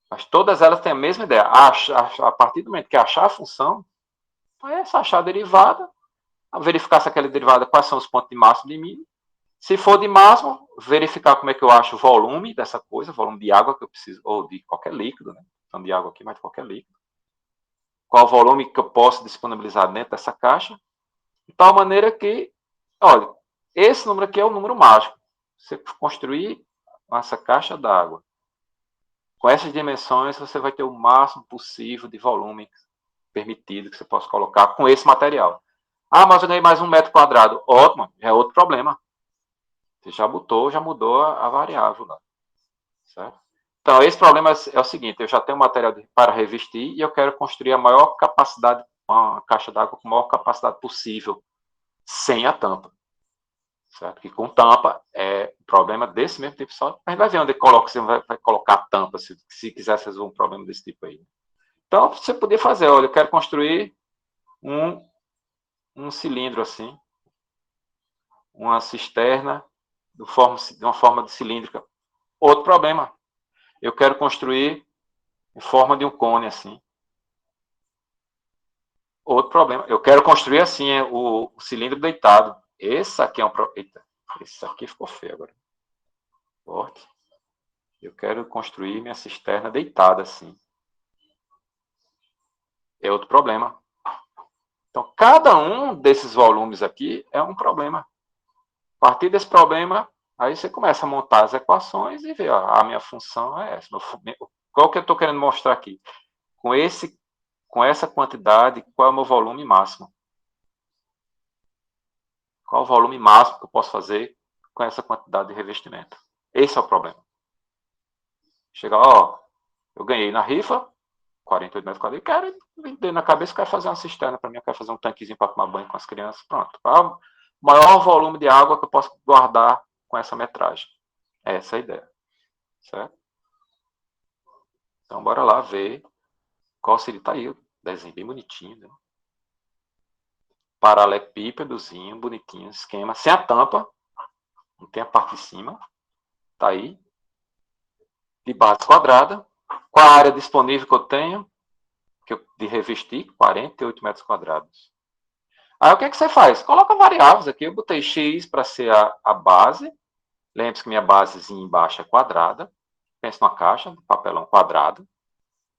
Mas todas elas têm a mesma ideia. A partir do momento que achar a função, é só achar a derivada, verificar se aquela derivada, quais são os pontos de máximo e de mínimo. Se for de máximo, verificar como é que eu acho o volume dessa coisa, volume de água que eu preciso, ou de qualquer líquido, né? Não de água aqui, mas de qualquer líquido. Qual o volume que eu posso disponibilizar dentro dessa caixa. De tal maneira que, olha, esse número aqui é o número mágico. Você construir essa caixa d'água com essas dimensões, você vai ter o máximo possível de volume permitido que você possa colocar com esse material. Mas eu ganhei mais 1 metro quadrado. Ótimo, já é outro problema. Você já mudou a variável lá. Certo? Então, esse problema é o seguinte, eu já tenho material para revestir e eu quero construir a maior capacidade, uma caixa d'água com a maior capacidade possível, sem a tampa. certo? Que com tampa é um problema desse mesmo tipo só. A gente vai ver onde coloca, você vai colocar a tampa, se quisesse resolver um problema desse tipo aí. Então, você podia fazer, olha, eu quero construir um cilindro assim, uma cisterna de uma forma de cilíndrica. Outro problema, eu quero construir em forma de um cone assim. Outro problema, eu quero construir assim o cilindro deitado. Esse aqui é um problema. Eita, esse aqui ficou feio agora. Forte. Eu quero construir minha cisterna deitada assim. É outro problema. Então, cada um desses volumes aqui é um problema. A partir desse problema, aí você começa a montar as equações e ver, ó, a minha função é essa. Qual que eu estou querendo mostrar aqui? Com essa quantidade, qual é o meu volume máximo? Qual o volume máximo que eu posso fazer com essa quantidade de revestimento? Esse é o problema. Chega, ó, eu ganhei na rifa, 48 metros quadrados, quero vender na cabeça, quero fazer uma cisterna para mim, eu quero fazer um tanquezinho para tomar banho com as crianças, pronto. Qual o maior volume de água que eu posso guardar com essa metragem? Essa é a ideia, certo? Então, bora lá ver qual seria, tá aí, o desenho bem bonitinho, né? Paralelepípedozinho, bonitinho, esquema, sem a tampa, não tem a parte de cima, tá aí, de base quadrada, qual a área disponível que eu tenho, de revestir, 48 metros quadrados. Aí o que, é que você faz? Coloca variáveis aqui. Eu botei x para ser a base. Lembre-se que minha basezinha embaixo é quadrada. Pensa numa caixa de papelão quadrada.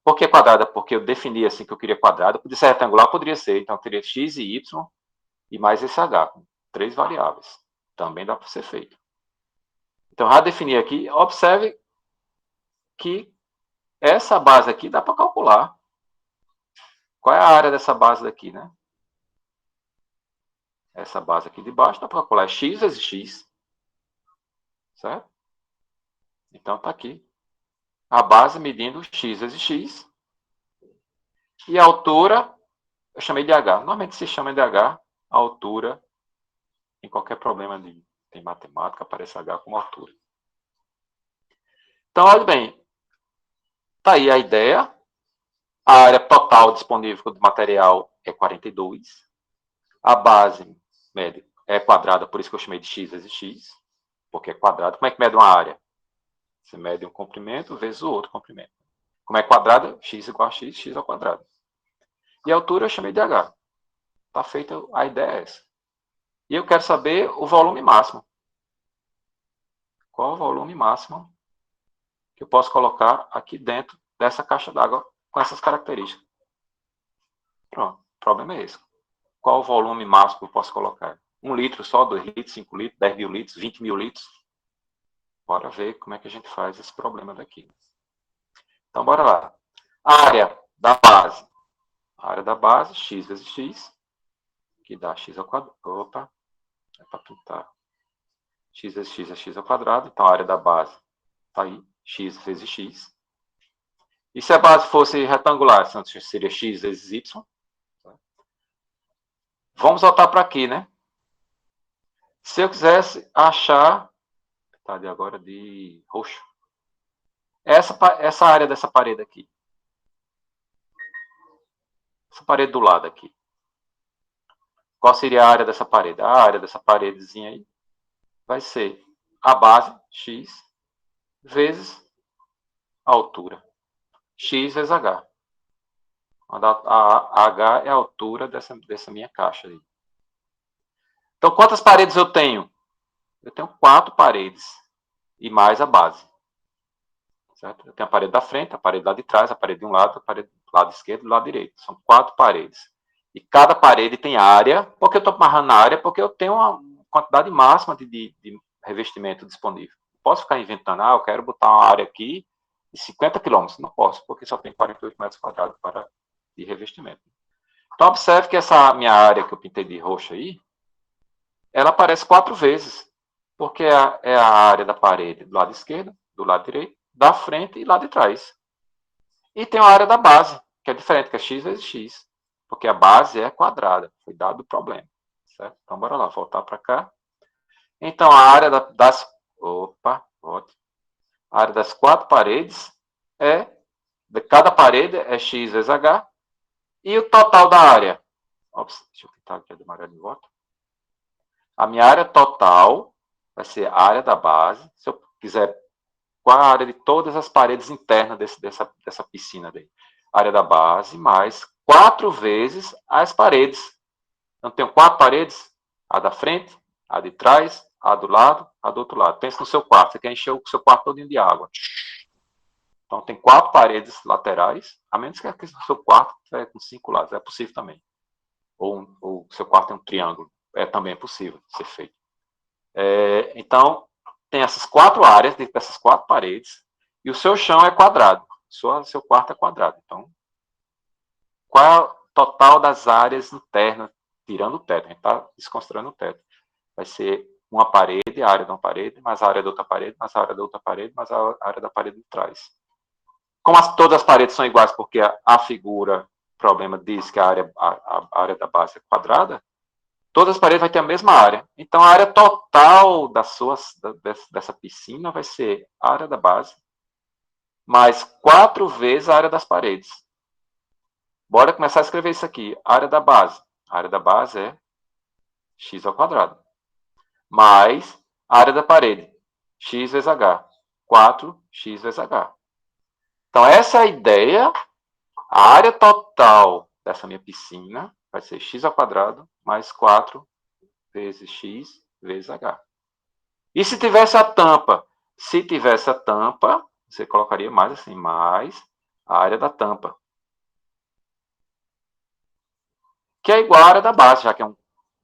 Por que quadrada? Porque eu defini assim que eu queria quadrada. Podia ser retangular, poderia ser. Então, eu teria x e y e mais esse h, com 3 variáveis. Também dá para ser feito. Então, já defini aqui. Observe que essa base aqui dá para calcular. Qual é a área dessa base daqui, né? Essa base aqui de baixo dá para calcular x vezes x. Certo? Então, está aqui. A base medindo x vezes x. E a altura, eu chamei de h. Normalmente se chama de h, a altura, em qualquer problema de matemática, aparece h como altura. Então, olha bem. Está aí a ideia. A área total disponível do material é 42. A base média é quadrada, por isso que eu chamei de x vezes x, porque é quadrado. Como é que mede uma área? Você mede um comprimento vezes o outro comprimento. Como é quadrado, x igual a x, x ao quadrado. E a altura eu chamei de h. Está feita a ideia é essa. E eu quero saber o volume máximo. Qual o volume máximo que eu posso colocar aqui dentro dessa caixa d'água com essas características? Pronto, o problema é esse. Qual o volume máximo que eu posso colocar? 1 litro só, 2 litros, 5 litros, 10 mil litros, 20 mil litros? Bora ver como é que a gente faz esse problema daqui. Então, bora lá. A área da base. A área da base, x vezes x, que dá x ao quadrado. Opa, é para pintar. X vezes x é x ao quadrado. Então, a área da base está aí, x vezes x. E se a base fosse retangular, seria x vezes y. Vamos voltar para aqui, né? Se eu quisesse achar, tá de agora de roxo, essa área dessa parede aqui, essa parede do lado aqui, qual seria a área dessa parede? A área dessa paredezinha aí vai ser a base, x, vezes a altura, x vezes h. A h é a altura dessa minha caixa aí. Então, quantas paredes eu tenho? Eu tenho 4 paredes e mais a base. Certo? Eu tenho a parede da frente, a parede lá de trás, a parede de um lado, a parede do lado esquerdo e do lado direito. São 4 paredes. E cada parede tem área. Por que eu estou amarrando a área? Porque eu tenho uma quantidade máxima de revestimento disponível. Posso ficar inventando, eu quero botar uma área aqui de 50 quilômetros. Não posso, porque só tem 48 metros quadrados de revestimento. Então, observe que essa minha área que eu pintei de roxo aí, ela aparece 4 vezes, porque é a área da parede do lado esquerdo, do lado direito, da frente e lá de trás. E tem a área da base, que é diferente, que é x vezes x, porque a base é quadrada, foi dado o problema. Certo? Então, bora lá, voltar para cá. Então, a área das... Opa, volte. A área das 4 paredes é... De cada parede é x vezes h. E o total da área? Ops, deixa eu pintar aqui a de amarelo de volta. A minha área total vai ser a área da base. Se eu quiser, qual a área de todas as paredes internas dessa piscina daí? A área da base mais 4 vezes as paredes. Então, tenho 4 paredes. A da frente, a de trás, a do lado, a do outro lado. Pense no seu quarto. Você quer encher o seu quarto todo de água. Então, tem 4 paredes laterais, a menos que o seu quarto estiver com 5 lados. É possível também. Ou o seu quarto tem um triângulo. É também possível ser feito. Então, tem essas 4 áreas, dessas 4 paredes, e o seu chão é quadrado. Seu quarto é quadrado. Então, qual é o total das áreas internas, tirando o teto? A gente está desconstruindo o teto. Vai ser uma parede, a área de uma parede, mais a área da outra parede, mais a área da outra parede, mais a área da parede de trás. Como todas as paredes são iguais, porque a figura, o problema diz que a área da base é quadrada, todas as paredes vão ter a mesma área. Então, a área total dessa piscina vai ser a área da base, mais 4 vezes a área das paredes. Bora começar a escrever isso aqui. A área da base. A área da base é x ao quadrado. Mais a área da parede. X vezes h. 4x vezes h. Então, essa é a ideia. A área total dessa minha piscina vai ser x ao quadrado mais 4 vezes x vezes h. E se tivesse a tampa? Se tivesse a tampa, você colocaria mais assim, mais a área da tampa. Que é igual à área da base, já que é um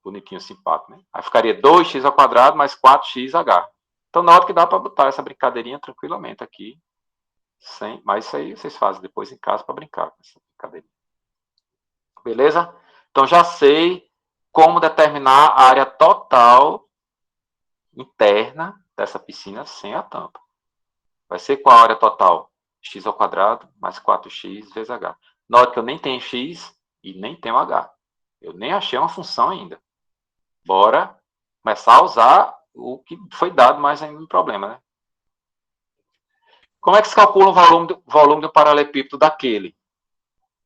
bonitinho simpático, né? Aí ficaria 2x ao quadrado mais 4xh. Então, na hora que dá para botar essa brincadeirinha tranquilamente aqui. Mas isso aí vocês fazem depois em casa para brincar com essa brincadeirinha. Beleza? Então, já sei como determinar a área total interna dessa piscina sem a tampa. Vai ser qual a área total? X ao quadrado mais 4x vezes h. Note que eu nem tenho x e nem tenho h. Eu nem achei uma função ainda. Bora começar a usar o que foi dado mais ainda no problema, né? Como é que se calcula o volume do paralelepípedo daquele?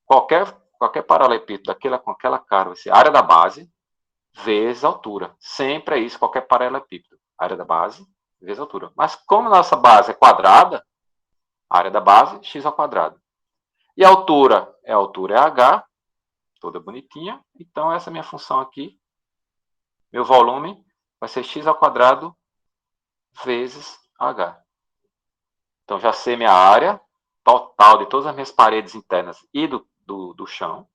Qualquer paralelepípedo daquele com aquela cara vai ser a área da base vezes a altura. Sempre é isso, qualquer paralelepípedo. Área da base vezes a altura. Mas como nossa base é quadrada, a área da base, x ao quadrado. E a altura é h, toda bonitinha. Então, essa é a minha função aqui. Meu volume vai ser x ao quadrado vezes h. Então, já sei minha área total de todas as minhas paredes internas e do chão.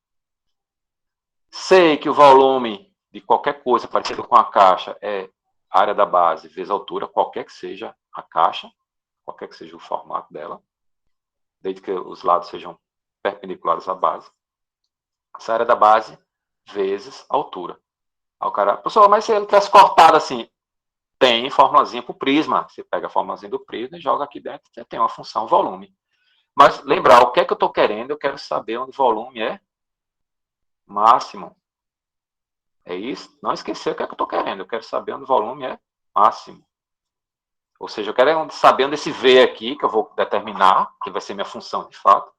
Sei que o volume de qualquer coisa parecido com a caixa é a área da base vezes a altura, qualquer que seja a caixa, qualquer que seja o formato dela, desde que os lados sejam perpendiculares à base. Essa área da base vezes a altura. Aí o cara, professor, mas se ele tivesse cortado assim, tem formulazinha para o prisma. Você pega a formulazinha do prisma e joga aqui dentro, você tem uma função volume. Mas lembrar, o que é que eu estou querendo? Eu quero saber onde o volume é máximo. É isso? Não esquecer o que é que eu estou querendo. Eu quero saber onde o volume é máximo. Ou seja, eu quero saber onde esse V aqui, que eu vou determinar, que vai ser minha função de fato,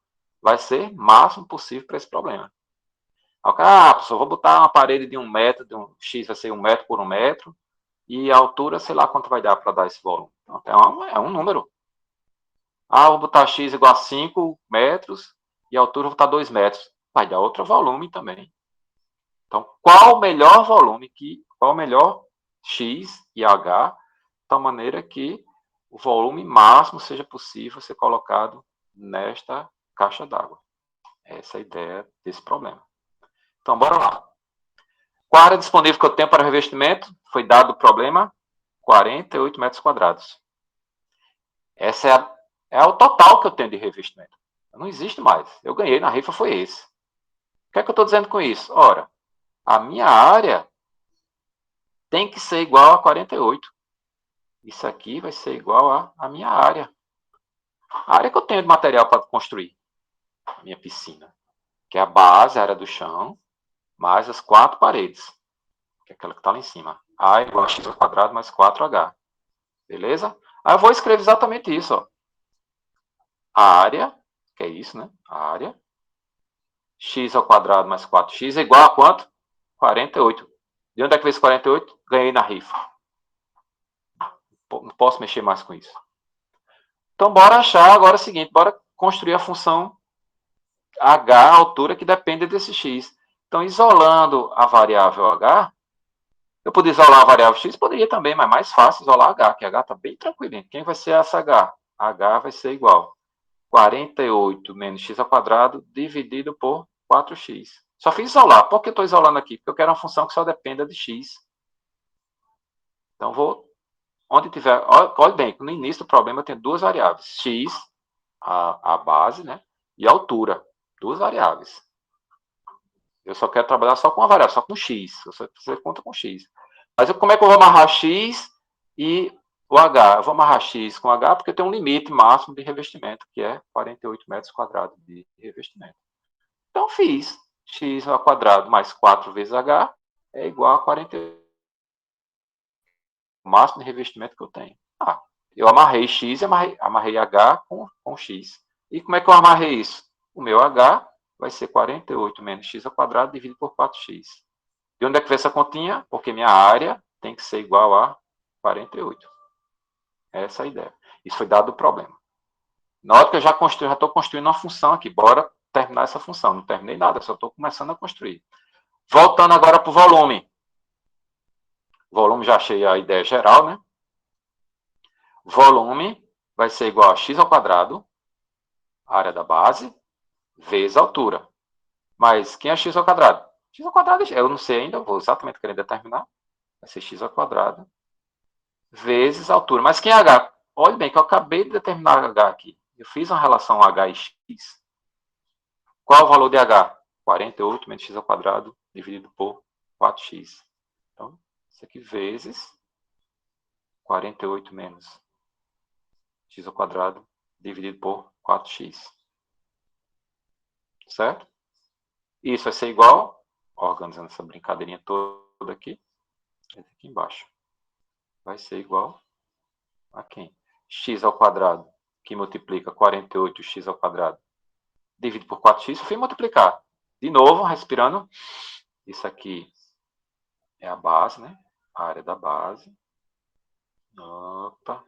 vai ser máximo possível para esse problema. Professor, vou botar uma parede de 1 metro, X vai ser 1 metro por 1 metro, e a altura, sei lá quanto vai dar para dar esse volume. Então, é um número. Vou botar X igual a 5 metros, e a altura vou botar 2 metros. Vai dar outro volume também. Então, qual o melhor volume, qual o melhor X e H, de tal maneira que o volume máximo seja possível ser colocado nesta caixa d'água. Essa é a ideia desse problema. Então, bora lá. Qual a área disponível que eu tenho para revestimento? Foi dado o problema, 48 metros quadrados. Essa é o total que eu tenho de revestimento. Não existe mais. Eu ganhei na rifa, foi esse. O que é que eu estou dizendo com isso? Ora, a minha área tem que ser igual a 48. Isso aqui vai ser igual à minha área. A área que eu tenho de material para construir a minha piscina. Que é a base, a área do chão, mais as 4 paredes. Que é aquela que está lá em cima. A igual a x ao quadrado mais 4h. Beleza? Aí eu vou escrever exatamente isso. Ó. A área, que é isso, né? A área. X ao quadrado mais 4x é igual a quanto? 48. De onde é que veio esse 48? Ganhei na rifa. Não posso mexer mais com isso. Então, bora achar agora o seguinte. Bora construir a função h, a altura, que depende desse x. Então, isolando a variável h, eu poderia isolar a variável x? Poderia também, mas mais fácil isolar h, que h está bem tranquilinho. Quem vai ser essa h? H vai ser igual 48 menos x ao quadrado dividido por 4x. Só fiz isolar. Por que estou isolando aqui? Porque eu quero uma função que só dependa de x. Então, vou... Onde tiver... Olha bem, no início do problema eu tenho duas variáveis. X, a base, né? E a altura. Duas variáveis. Eu só quero trabalhar só com uma variável, só com x. Você conta com x. Mas como é que eu vou amarrar x e o h? Eu vou amarrar x com h porque tem um limite máximo de revestimento, que é 48 metros quadrados de revestimento. Então, fiz x ao quadrado mais 4 vezes h é igual a 48. O máximo de revestimento que eu tenho. Eu amarrei x e amarrei h com x. E como é que eu amarrei isso? O meu h vai ser 48 menos x ao quadrado dividido por 4x. De onde é que vem essa continha? Porque minha área tem que ser igual a 48. Essa é a ideia. Isso foi dado o problema. Na hora que eu já estou construindo uma função aqui. Bora terminar essa função. Não terminei nada, só estou começando a construir. Voltando agora para o volume. O volume já achei a ideia geral, né? Volume vai ser igual a x ao quadrado, área da base, vezes a altura. Mas quem é x ao quadrado? X ao quadrado, eu não sei ainda, vou exatamente querer determinar. Vai ser x ao quadrado, vezes a altura. Mas quem é h? Olha bem que eu acabei de determinar h aqui. Eu fiz uma relação h e x. Qual é o valor de h? 48 menos x ao quadrado dividido por 4x. Então, isso aqui vezes 48 menos x ao quadrado dividido por 4x. Certo? Isso vai ser igual, organizando essa brincadeirinha toda aqui embaixo. Vai ser igual a quem? X ao quadrado, que multiplica 48x ao quadrado, dividido por 4x, eu fui multiplicar. De novo, respirando. Isso aqui é a base, né? A área da base. Opa.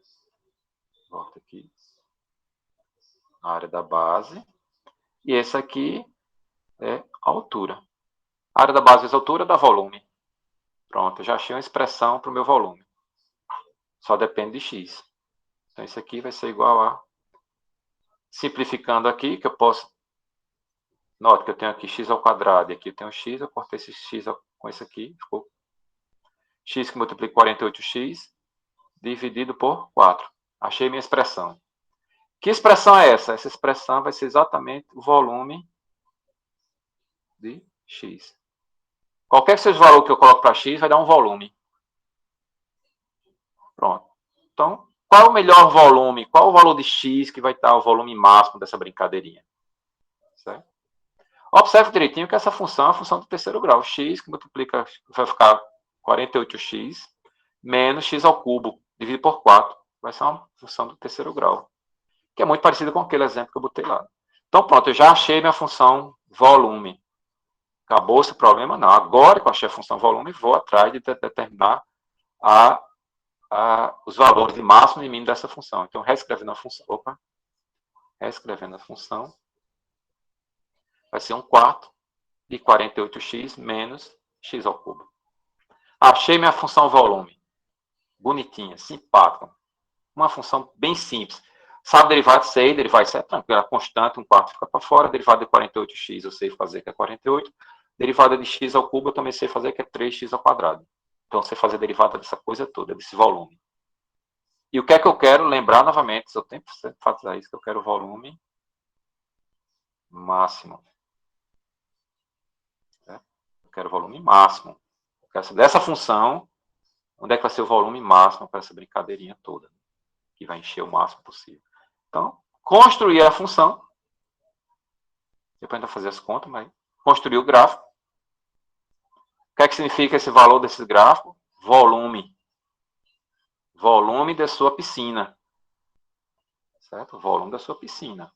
Volta aqui. A área da base. E esse aqui é a altura. A área da base vezes a altura dá volume. Pronto, eu já achei uma expressão para o meu volume. Só depende de x. Então, isso aqui vai ser igual a... Simplificando aqui, que eu posso... Note que eu tenho aqui x ao quadrado e aqui eu tenho x. Eu cortei esse x com esse aqui. Ficou x que multiplica 48x dividido por 4. Achei minha expressão. Que expressão é essa? Essa expressão vai ser exatamente o volume de x. Qualquer que seja o valor que eu coloco para x, vai dar um volume. Pronto. Então, qual é o melhor volume? Qual é o valor de x que vai dar o volume máximo dessa brincadeirinha? Certo? Observe direitinho que essa função é a função do terceiro grau. X que multiplica, vai ficar 48x menos x ao cubo, dividido por 4. Vai ser uma função do terceiro grau. Que é muito parecida com aquele exemplo que eu botei lá. Então, pronto, eu já achei minha função volume. Acabou esse problema? Não. Agora que eu achei a função volume, vou atrás de determinar os valores de máximo e mínimo dessa função. Então, reescrevendo a função. Reescrevendo a função. Vai ser 1/4 de 48x menos x ao cubo. Achei minha função volume. Bonitinha, simpática. Uma função bem simples. Sabe derivada? Sei, derivada isso é tranquilo. A constante, 1/4 fica para fora. Derivada de 48x eu sei fazer, que é 48. Derivada de x ao cubo eu também sei fazer, que é 3x ao quadrado. Então, eu sei fazer derivada dessa coisa toda, desse volume. E o que é que eu quero? Lembrar novamente, eu tenho que enfatizar isso, que eu quero o volume máximo. Eu quero o volume máximo. Eu quero saber dessa função, onde é que vai ser o volume máximo para essa brincadeirinha toda, que vai encher o máximo possível. Então, construir a função. Depois ainda fazer as contas, mas construir o gráfico. O que é que significa esse valor desse gráfico? volume. Volume da sua piscina. Certo? Volume da sua piscina.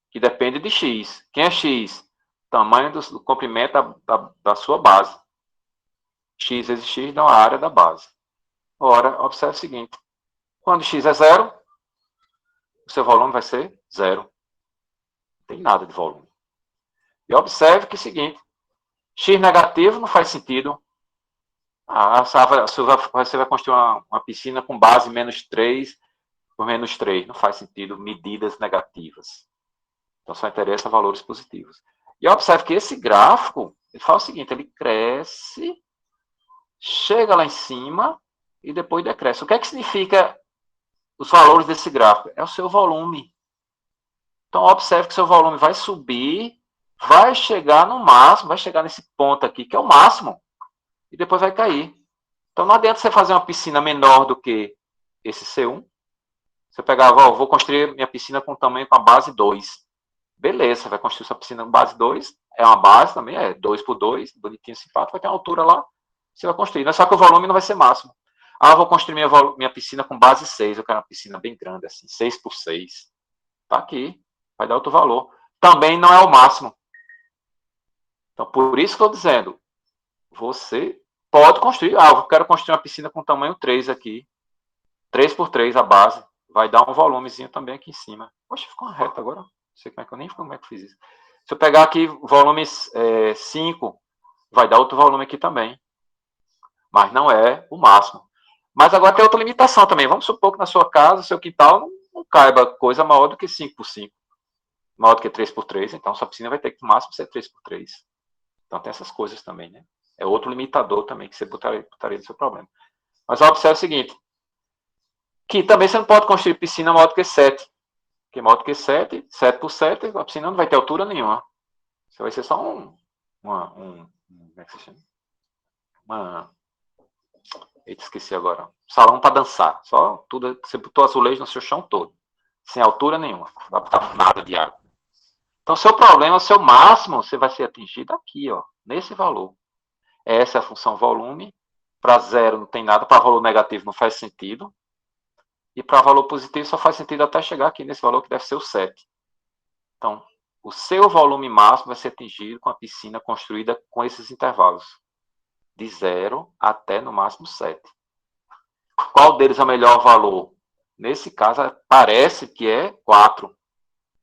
Que depende de X. Quem é X? Tamanho do comprimento da sua base. X vezes X dá a área da base. Ora, observe o seguinte. Quando X é zero, o seu volume vai ser zero. Não tem nada de volume. E observe que é o seguinte. X negativo não faz sentido. Você vai construir uma piscina com base menos 3 por menos 3. Não faz sentido medidas negativas. Então, só interessa valores positivos. E observe que esse gráfico, ele faz o seguinte, ele cresce, chega lá em cima e depois decresce. O que é que significa os valores desse gráfico? É o seu volume. Então, observe que seu volume vai subir, vai chegar no máximo, vai chegar nesse ponto aqui, que é o máximo, e depois vai cair. Então, não adianta você fazer uma piscina menor do que esse C1. Você pegava, vou construir minha piscina com tamanho com a base 2. Beleza, você vai construir sua piscina com base 2. É uma base também, é 2 por 2, bonitinho esse pato, vai ter uma altura lá, você vai construir. Só que o volume não vai ser máximo. Vou construir minha piscina com base 6. Eu quero uma piscina bem grande, assim, 6 por 6. Tá aqui, vai dar outro valor. Também não é o máximo. Então, por isso que eu estou dizendo, você pode construir. Eu quero construir uma piscina com tamanho 3 aqui. 3 por 3 a base. Vai dar um volumezinho também aqui em cima. Poxa, ficou uma reta agora. Não sei como é que eu nem como é que fiz isso. Se eu pegar aqui volume 5, vai dar outro volume aqui também. Mas não é o máximo. Mas agora tem outra limitação também. Vamos supor que na sua casa, seu quintal, não caiba coisa maior do que 5 por 5. Maior do que 3 por 3. Então, sua piscina vai ter que, no máximo, ser 3 por 3. Então, tem essas coisas também, né? É outro limitador também que você botaria no seu problema. Mas observe o seguinte. Que também você não pode construir piscina maior do que 7. Porque maior do que 7, 7 por 7, a piscina não vai ter altura nenhuma. Você vai ser só como é que se chama? Eita, esqueci agora. Salão para dançar. Só tudo. Você botou azulejo no seu chão todo. Sem altura nenhuma. Não vai botar nada de água. Então, seu problema, o seu máximo, você vai ser atingido aqui, ó, nesse valor. Essa é a função volume. Para zero não tem nada. Para valor negativo não faz sentido. E para valor positivo só faz sentido até chegar aqui nesse valor que deve ser o 7. Então, o seu volume máximo vai ser atingido com a piscina construída com esses intervalos. De 0 até no máximo 7. Qual deles é o melhor valor? Nesse caso, parece que é 4.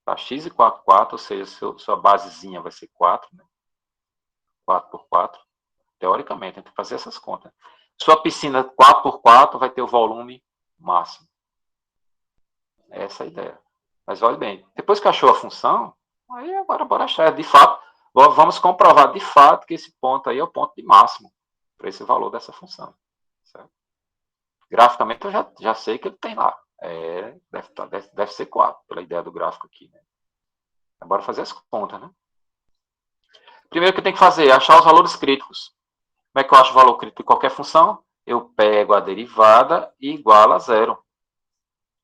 Tá? X igual a 4, ou seja, sua basezinha vai ser 4. Né? 4 por 4. Teoricamente, tem que fazer essas contas. Sua piscina 4 por 4 vai ter o volume máximo. Essa é a ideia. Mas olhe bem, depois que achou a função, aí agora bora achar. De fato, vamos comprovar de fato que esse ponto aí é o ponto de máximo para esse valor dessa função. Certo? Graficamente eu já sei que ele tem lá. Deve ser 4, pela ideia do gráfico aqui. Né? Bora fazer as contas, né? Primeiro que eu tenho que fazer é achar os valores críticos. Como é que eu acho o valor crítico de qualquer função? Eu pego a derivada e igualo a zero.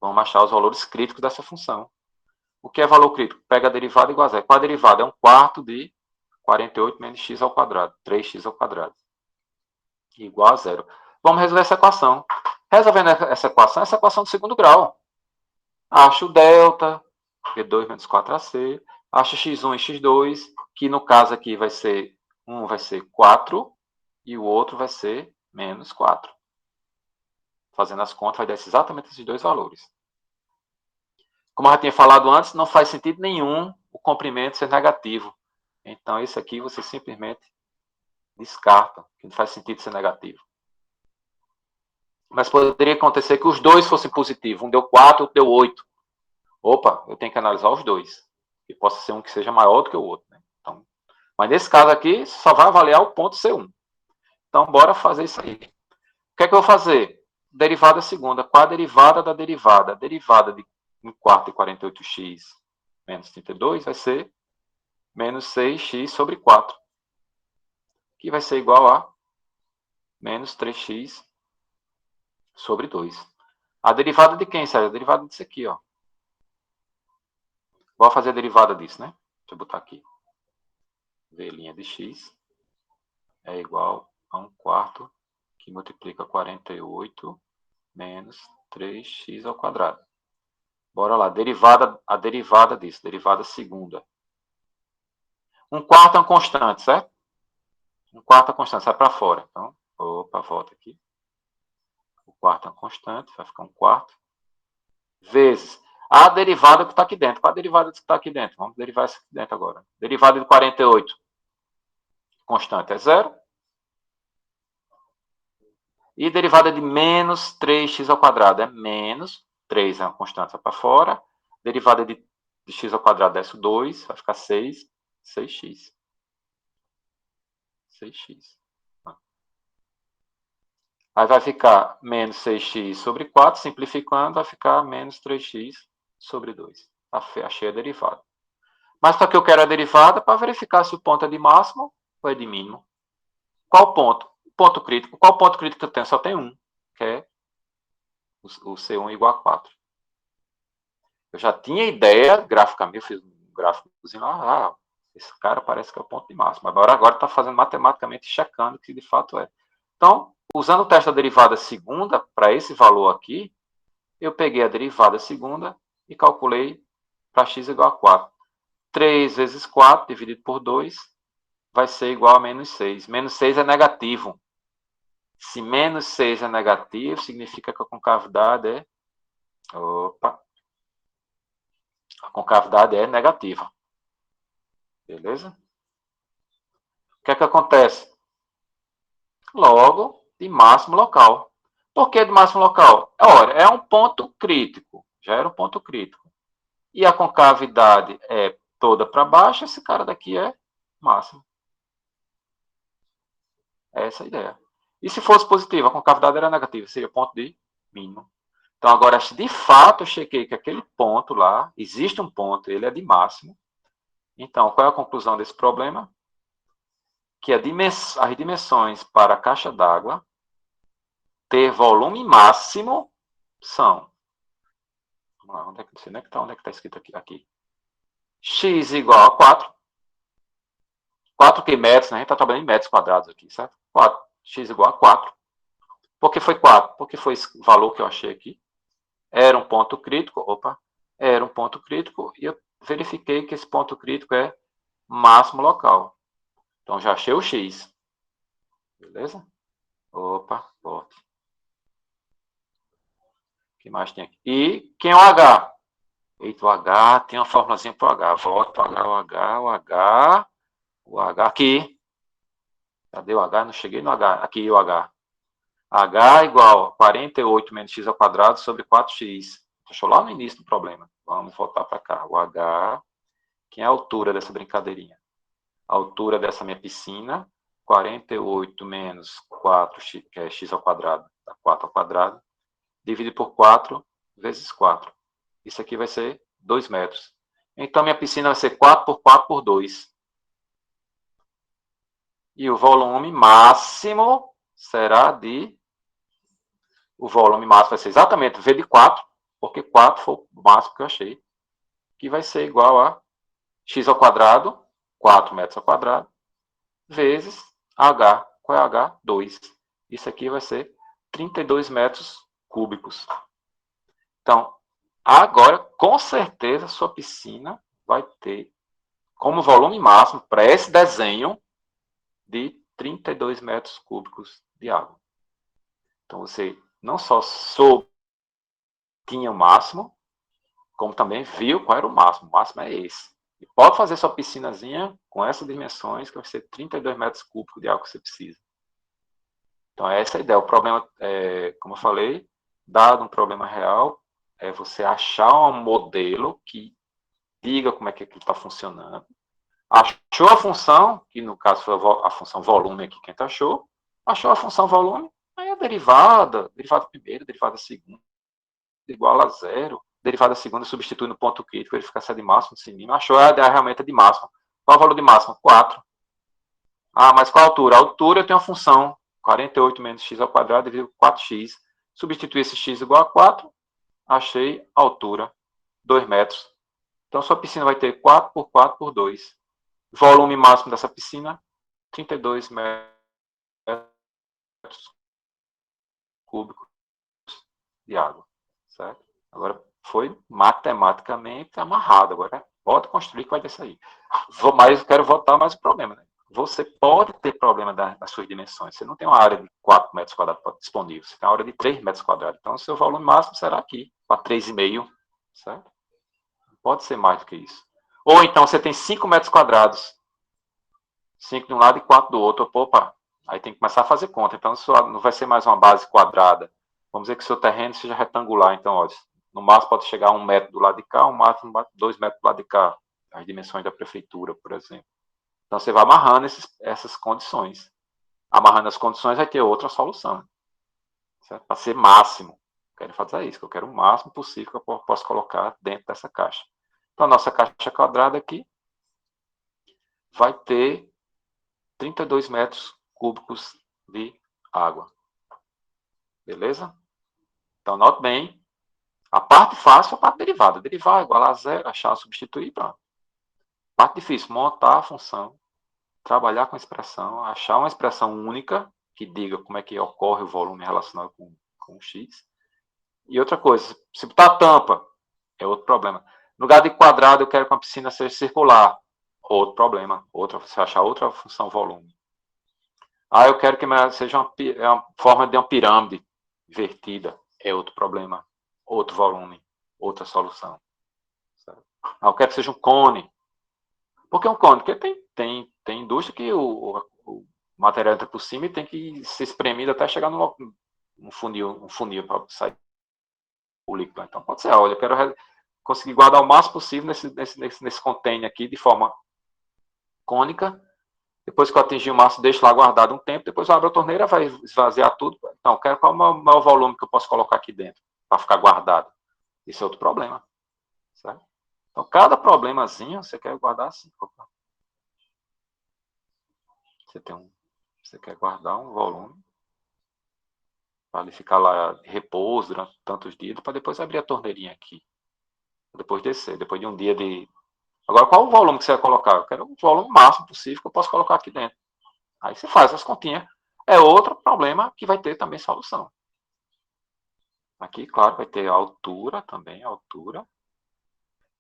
Vamos achar os valores críticos dessa função. O que é valor crítico? Pega a derivada igual a zero. Qual a derivada? É 1/4 de 48 menos x ao quadrado. 3x ao quadrado. Igual a zero. Vamos resolver essa equação. Resolvendo essa equação do segundo grau. Acho o delta, V2 menos 4AC. Acho x1 e x2, que no caso aqui vai ser, um vai ser 4 e o outro vai ser menos 4. Fazendo as contas, vai dar exatamente esses dois valores. Como eu já tinha falado antes, não faz sentido nenhum o comprimento ser negativo. Então, esse aqui você simplesmente descarta, que não faz sentido ser negativo. Mas poderia acontecer que os dois fossem positivos. Um deu 4, outro deu 8. Opa, eu tenho que analisar os dois. E possa ser um que seja maior do que o outro. Né? Então, mas nesse caso aqui, só vai avaliar o ponto C1. Então, bora fazer isso aí. O que é que eu vou fazer? Derivada segunda. Qual a derivada da derivada? A derivada de 1/4 de 48x menos 32 vai ser menos 6x sobre 4. Que vai ser igual a menos 3x sobre 2. A derivada de quem, Sérgio? A derivada disso aqui, ó. Vou fazer a derivada disso, né? Deixa eu botar aqui. V' de x é igual a 1/4 que multiplica 48 menos 3x ao quadrado. Bora lá, a derivada disso, derivada segunda. 1/4 é uma constante, certo? 1/4 é uma constante, sai para fora. Então, opa, volta aqui. O quarto é uma constante, vai ficar 1/4. Vezes a derivada que está aqui dentro. Qual a derivada que está aqui dentro? Vamos derivar essa aqui dentro agora. Derivada de 48. Constante é 0. E derivada de menos 3x ao quadrado é menos 3, é uma constante, vai para fora. Derivada de x ao quadrado desce 2, vai ficar 6, 6x. 6x. Aí vai ficar menos 6x sobre 4, simplificando, vai ficar menos 3x sobre 2. Achei a derivada. Mas para que eu quero a derivada? Para verificar se o ponto é de máximo ou é de mínimo. Qual ponto? Ponto crítico. Qual ponto crítico que eu tenho? Só tem um, que é o C1 igual a 4. Eu já tinha ideia, graficamente, eu fiz um gráficozinho lá, esse cara parece que é o ponto de máximo. Agora está fazendo matematicamente, checando que de fato é. Então, usando o teste da derivada segunda, para esse valor aqui, eu peguei a derivada segunda e calculei para x igual a 4. 3 vezes 4 dividido por 2 vai ser igual a menos 6. Menos 6 é negativo. Se menos 6 é negativo, significa que a concavidade é... Opa! A concavidade é negativa. Beleza? O que é que acontece? Logo, de máximo local. Por que de máximo local? Ora, é um ponto crítico. Já era um ponto crítico. E a concavidade é toda para baixo, esse cara daqui é máximo. É essa a ideia. E se fosse positivo, a concavidade era negativa, seria ponto de mínimo. Então, agora, se de fato eu chequei que aquele ponto lá, existe um ponto, ele é de máximo. Então, qual é a conclusão desse problema? Que as dimensões para a caixa d'água ter volume máximo são... Vamos lá, onde é que está escrito aqui? X igual a 4. 4 que metros, né? A gente está trabalhando em metros quadrados aqui, certo? 4. X igual a 4. Por que foi 4? Porque foi esse valor que eu achei aqui. Era um ponto crítico. Era um ponto crítico e eu verifiquei que esse ponto crítico é máximo local. Então, já achei o X. Beleza? Volta. O que mais tem aqui? E quem é o H? Eita, o H, tem uma formulazinha para o H. Volta o H aqui. Cadê o H? Não cheguei no H. Aqui o H. H igual a 48 menos x ao quadrado sobre 4x. Deixou lá no início do problema. Vamos voltar para cá. O H, quem é a altura dessa brincadeirinha? A altura dessa minha piscina, 48 menos 4x, que é x ao quadrado, dá 4 ao quadrado, dividido por 4 vezes 4. Isso aqui vai ser 2 metros. Então, minha piscina vai ser 4 por 4 por 2. E o volume máximo será de... O volume máximo vai ser exatamente V de 4, porque 4 foi o máximo que eu achei, que vai ser igual a x ao quadrado, 4 metros ao quadrado, vezes H. Qual é H? 2. Isso aqui vai ser 32 metros cúbicos. Então, agora, com certeza, sua piscina vai ter como volume máximo para esse desenho de 32 metros cúbicos de água. Então, você não só soube que tinha o máximo, como também viu qual era o máximo. O máximo é esse. E pode fazer sua piscinazinha com essas dimensões, que vai ser 32 metros cúbicos de água que você precisa. Então, essa é a ideia. O problema, como eu falei, dado um problema real, é você achar um modelo que diga como é que aquilo está funcionando. Achou a função, que no caso foi a função volume aqui que a gente achou a função volume, aí a derivada primeira, derivada segunda, igual a zero, derivada segunda substitui no ponto crítico, verificar se é de máximo, se é mínimo. Achou a realmente é de máximo. Qual é o valor de máximo? 4. Ah, mas qual a altura? A altura eu tenho a função 48 menos x ao quadrado dividido por 4x. Substituir esse x igual a 4, achei a altura, 2 metros. Então, sua piscina vai ter 4 por 4 por 2. Volume máximo dessa piscina, 32 metros cúbicos de água, certo? Agora foi matematicamente amarrado, agora pode construir que vai ter isso aí. Mas eu quero voltar mais o problema, né? Você pode ter problema das suas dimensões. Você não tem uma área de 4 metros quadrados disponível, você tem uma área de 3 metros quadrados. Então, o seu volume máximo será aqui, para 3,5, certo? Pode ser mais do que isso. Ou então você tem 5 metros quadrados, 5 de um lado e 4 do outro. Opa, aí tem que começar a fazer conta. Então, não vai ser mais uma base quadrada. Vamos dizer que o seu terreno seja retangular. Então, ó, no máximo pode chegar a 1 metro do lado de cá, no máximo 2 metros do lado de cá. As dimensões da prefeitura, por exemplo. Então, você vai amarrando essas condições. Amarrando as condições, vai ter outra solução. Para ser máximo. Quero fazer isso, que eu quero o máximo possível que eu posso colocar dentro dessa caixa. Então, a nossa caixa quadrada aqui vai ter 32 metros cúbicos de água. Beleza? Então, note bem. A parte fácil é a parte derivada. Derivar igual a zero, achar, substituir, pronto. Parte difícil, montar a função, trabalhar com a expressão, achar uma expressão única que diga como é que ocorre o volume relacionado com o X. E outra coisa, se botar a tampa, é outro problema. No lugar de quadrado, eu quero que a piscina seja circular. Outro problema. Você achar outra função volume. Eu quero que seja uma forma de uma pirâmide invertida. É outro problema. Outro volume. Outra solução. Eu quero que seja um cone. Por que um cone? Porque tem indústria que o material entra por cima e tem que ser espremido até chegar num funil para sair o líquido. Então, pode ser, olha, eu quero conseguir guardar o máximo possível nesse container aqui de forma cônica. Depois que eu atingir o máximo, deixo lá guardado um tempo. Depois eu abro a torneira, vai esvaziar tudo. Então, eu quero qual é o maior volume que eu posso colocar aqui dentro para ficar guardado. Isso é outro problema. Certo? Então, cada problemazinho você quer guardar assim. Você quer guardar um volume para ele ficar lá de repouso durante tantos dias, para depois abrir a torneirinha aqui. Depois descer, depois de um dia de... Agora, qual o volume que você vai colocar? Eu quero o volume máximo possível que eu posso colocar aqui dentro. Aí você faz as continhas. É outro problema que vai ter também solução. Aqui, claro, vai ter a altura também, a altura.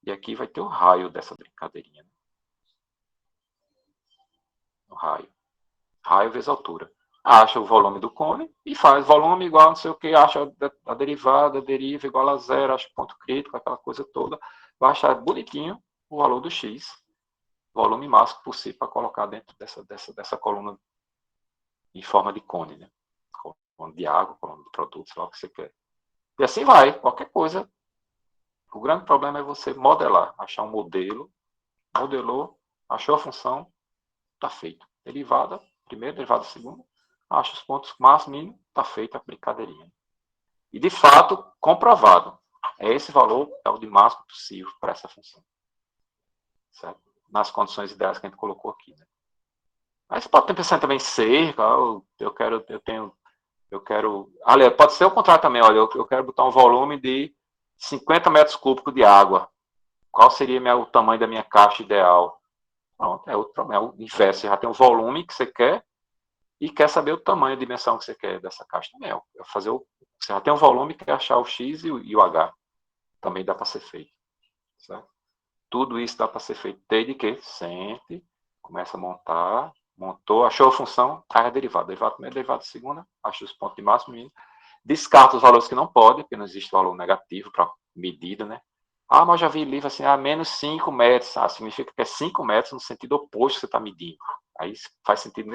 E aqui vai ter o raio dessa brincadeirinha. O raio. Raio vezes altura. Acha o volume do cone e faz volume igual a não sei o que, acha a derivada, a deriva igual a zero, acha o ponto crítico, aquela coisa toda. Vai achar bonitinho o valor do X, volume máximo possível para colocar dentro dessa coluna em forma de cone, né? Coluna de água, coluna de produtos, lá o que você quer. E assim vai, qualquer coisa. O grande problema é você modelar, achar um modelo, modelou, achou a função, está feito. Derivada, primeira, derivada segunda, acha os pontos máximo, mínimo, está feita a brincadeirinha. E, de fato, comprovado. Esse valor é o de máximo possível para essa função. Certo? Nas condições ideais que a gente colocou aqui. Né? Aí você pode ter pensado também em cerca, eu quero... Aliás, pode ser o contrário também, olha, eu quero botar um volume de 50 metros cúbicos de água. Qual seria o tamanho da minha caixa ideal? Pronto, é outro problema, é o inverso. Você já tem o volume que você quer e quer saber o tamanho, a dimensão que você quer dessa caixa também. Você já tem um volume que quer achar o X e o H. Também dá para ser feito. Certo? Tudo isso dá para ser feito desde que sente, começa a montar, montou, achou a função, aí a derivada. Derivada primeira, derivada segunda, acha os pontos de máximo e mínimo. Descarta os valores que não podem, porque não existe valor negativo para medida, né? Mas já vi livro assim, menos 5 metros. Significa que é 5 metros no sentido oposto que você está medindo. Aí faz sentido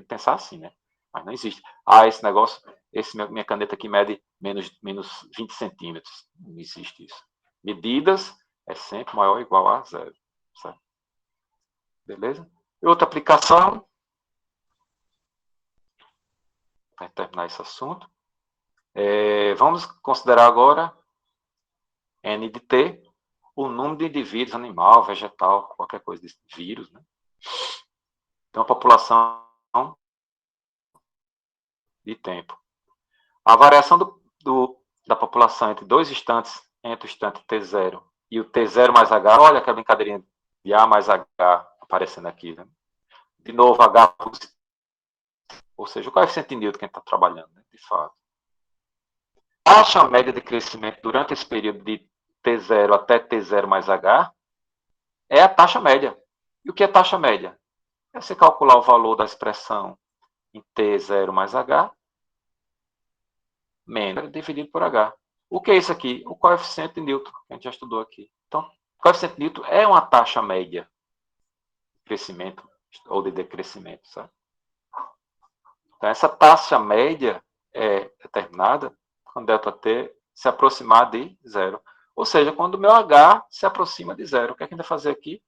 pensar assim, né? Mas não existe. Esse negócio, minha caneta aqui mede menos 20 centímetros. Não existe isso. Medidas é sempre maior ou igual a zero. Certo? Beleza? E outra aplicação, para terminar esse assunto, vamos considerar agora N de T, o número de indivíduos, animal, vegetal, qualquer coisa desse vírus, né? Então, a população de tempo. A variação da população entre dois instantes, entre o instante T0 e o T0 mais H, olha aquela brincadeirinha de A mais H aparecendo aqui, né? De novo, H positivo, Ou seja, o coeficiente de Newton que a gente está trabalhando, né, de fato. A taxa média de crescimento durante esse período de T0 até T0 mais H é a taxa média. E o que é taxa média? É você calcular o valor da expressão em T0 mais H, menos dividido por H. O que é isso aqui? O coeficiente de Newton, que a gente já estudou aqui. Então, o coeficiente de Newton é uma taxa média de crescimento ou de decrescimento, sabe? Então, essa taxa média é determinada quando ΔT se aproximar de zero. Ou seja, quando o meu H se aproxima de zero. O que é que a gente vai fazer aqui?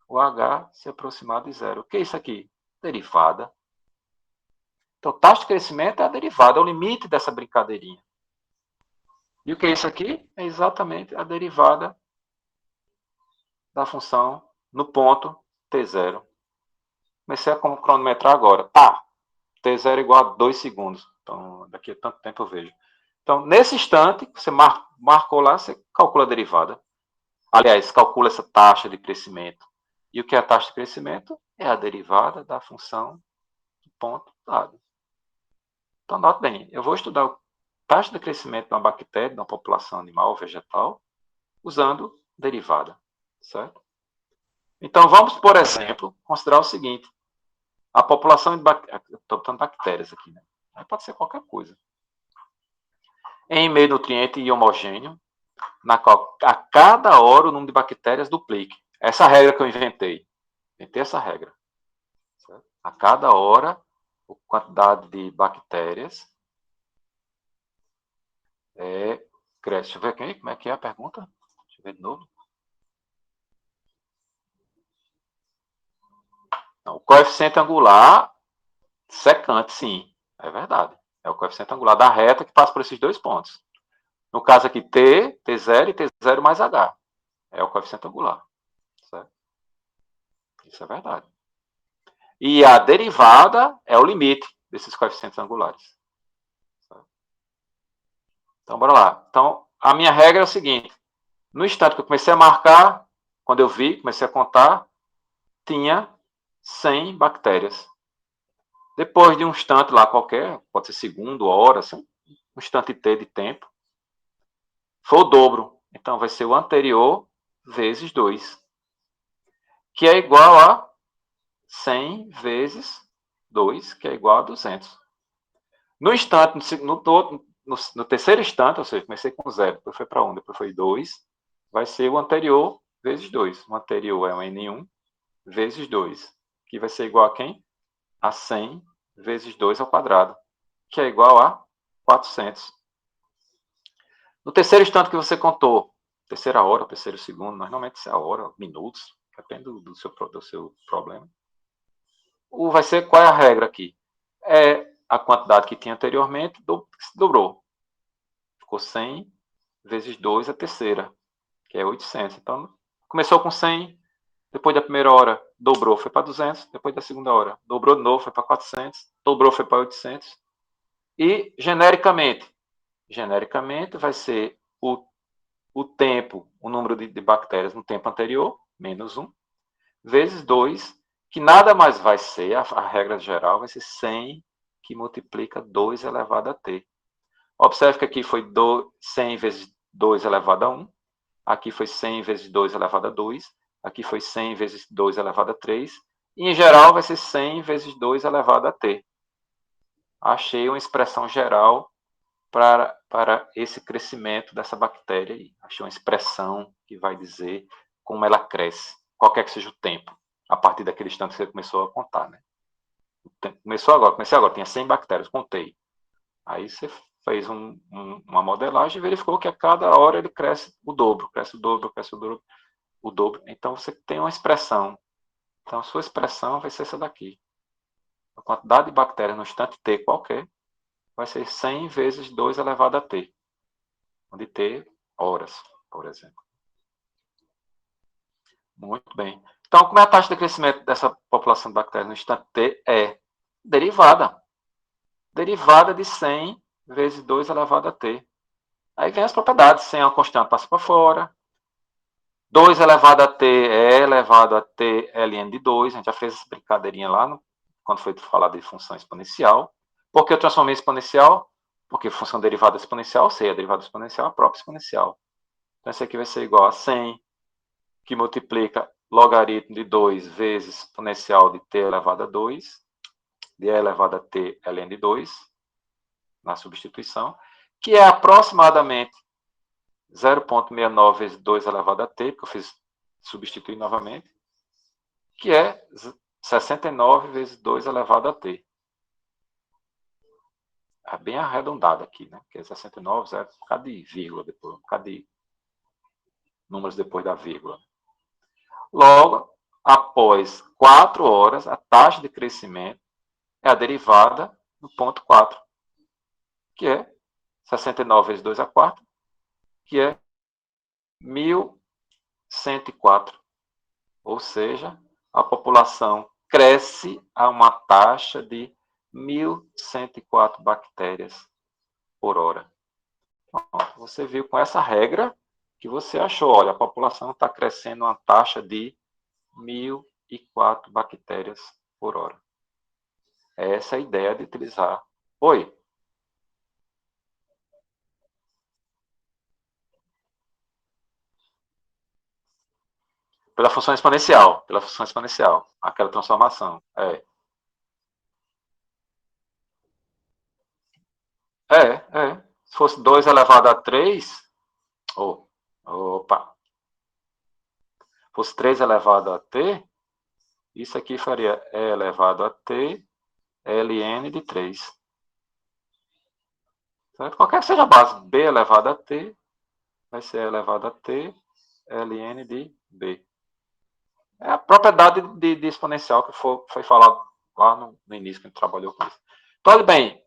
O H se aproximar de zero. O que é isso aqui? Derivada. Então, taxa de crescimento é a derivada, é o limite dessa brincadeirinha. E o que é isso aqui? É exatamente a derivada da função no ponto T0. Comecei a cronometrar agora. Tá, T0 igual a 2 segundos. Então, daqui a tanto tempo eu vejo. Então, nesse instante, você marcou lá, você calcula a derivada. Aliás, calcula essa taxa de crescimento. E o que é a taxa de crescimento? É a derivada da função do ponto dado. Então, note bem, eu vou estudar a taxa de crescimento de uma bactéria, de uma população animal ou vegetal, usando derivada, certo? Então, vamos, por exemplo, considerar o seguinte. A população de bactérias, estou botando bactérias aqui, né? Mas pode ser qualquer coisa. Em meio nutriente e homogêneo, na qual a cada hora o número de bactérias duplique. Essa regra que eu inventei. Inventei essa regra. Certo? A cada hora, a quantidade de bactérias cresce. Deixa eu ver aqui, como é que é a pergunta? Deixa eu ver de novo. Não, o coeficiente angular secante, sim. É verdade. É o coeficiente angular da reta que passa por esses dois pontos. No caso aqui, T0 e T0 mais H. É o coeficiente angular. Certo? Isso é verdade. E a derivada é o limite desses coeficientes angulares. Certo? Então, bora lá. Então, a minha regra é o seguinte. No instante que eu comecei a marcar, quando eu vi, comecei a contar, tinha 100 bactérias. Depois de um instante lá qualquer, pode ser segundo, hora, assim, um instante T de tempo, foi o dobro. Então, vai ser o anterior vezes 2, que é igual a 100 vezes 2, que é igual a 200. No instante, no terceiro instante, ou seja, comecei com 0, depois foi para 1, depois foi 2, vai ser o anterior vezes 2. O anterior é o N1 vezes 2, que vai ser igual a quem? A 100 vezes 2 ao quadrado, que é igual a 400. No terceiro instante que você contou, terceira hora, terceiro segundo, normalmente é a hora, minutos, depende do seu problema. Vai ser, qual é a regra aqui? É a quantidade que tinha anteriormente, se dobrou. Ficou 100 vezes 2 a terceira, que é 800. Então, começou com 100, depois da primeira hora, dobrou, foi para 200, depois da segunda hora, dobrou de novo, foi para 400, dobrou, foi para 800. E, genericamente vai ser o tempo, o número de bactérias no tempo anterior, menos 1, vezes 2, que nada mais vai ser, a regra geral vai ser 100, que multiplica 2 elevado a t. Observe que aqui foi 100 vezes 2 elevado a 1, aqui foi 100 vezes 2 elevado a 2, aqui foi 100 vezes 2 elevado a 3, e em geral vai ser 100 vezes 2 elevado a t. Achei uma expressão geral para esse crescimento dessa bactéria aí. Achei uma expressão que vai dizer como ela cresce, qualquer que seja o tempo, a partir daquele instante que você começou a contar, né? Comecei agora, tinha 100 bactérias, contei. Aí você fez uma modelagem e verificou que a cada hora ele cresce o dobro, cresce o dobro, cresce o dobro. Então você tem uma expressão. Então a sua expressão vai ser essa daqui. A quantidade de bactérias no instante t qualquer vai ser 100 vezes 2 elevado a t, onde t horas, por exemplo. Muito bem. Então, como é a taxa de crescimento dessa população de bactérias no instante t? É derivada. Derivada de 100 vezes 2 elevado a t. Aí vem as propriedades. 100 é uma constante, passa para fora. 2 elevado a t é elevado a t ln de 2. A gente já fez essa brincadeirinha lá quando foi falado de função exponencial. Por que eu transformei em exponencial? Porque função derivada exponencial, sei, a derivada exponencial é a própria exponencial. Então, isso aqui vai ser igual a 100, que multiplica logaritmo de 2 vezes exponencial de t elevado a 2, de e elevado a t ln de 2, na substituição, que é aproximadamente 0,69 vezes 2 elevado a t, porque eu fiz substituir novamente, que é 69 vezes 2 elevado a t. É bem arredondado aqui, né? Porque 69 é um bocado de vírgula depois, um bocado de números depois da vírgula. Logo, após 4 horas, a taxa de crescimento é a derivada do ponto 4, que é 69 vezes 2 a quarta, que é 1104. Ou seja, a população cresce a uma taxa de 1104 bactérias por hora. Pronto, você viu com essa regra que você achou, olha, a população está crescendo a uma taxa de 1004 bactérias por hora. Essa é a ideia de utilizar. Oi? Pela função exponencial, aquela transformação. Se fosse 2 elevado a 3, fosse 3 elevado a t, isso aqui faria e elevado a t, ln de 3. Certo? Qualquer que seja a base, b elevado a t, vai ser e elevado a t, ln de b. É a propriedade de exponencial que foi falado lá no início, que a gente trabalhou com isso. Então, olha bem,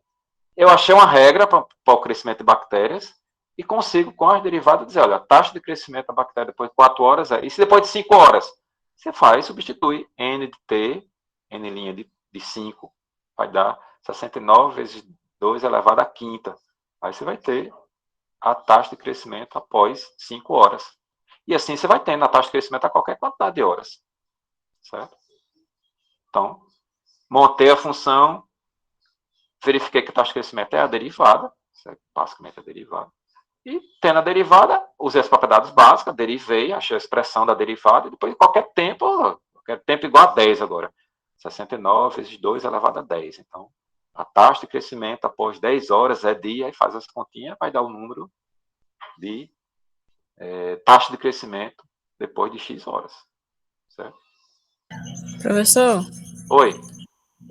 eu achei uma regra para o crescimento de bactérias e consigo, com as derivadas, dizer, olha, a taxa de crescimento da bactéria depois de 4 horas é... E se depois de 5 horas? Você faz, substitui n de t, n' de 5, vai dar 69 vezes 2 elevado à quinta. Aí você vai ter a taxa de crescimento após 5 horas. E assim você vai tendo a taxa de crescimento a qualquer quantidade de horas. Certo? Então, montei a função, verifiquei que a taxa de crescimento é a derivada, certo? Basicamente a derivada. E, tendo a derivada, usei as propriedades básicas, derivei, achei a expressão da derivada, e depois, qualquer tempo igual a 10 agora. 69 vezes 2 elevado a 10. Então, a taxa de crescimento após 10 horas é dia, e faz as continhas, vai dar o número de taxa de crescimento depois de X horas. Certo? Professor, Oi.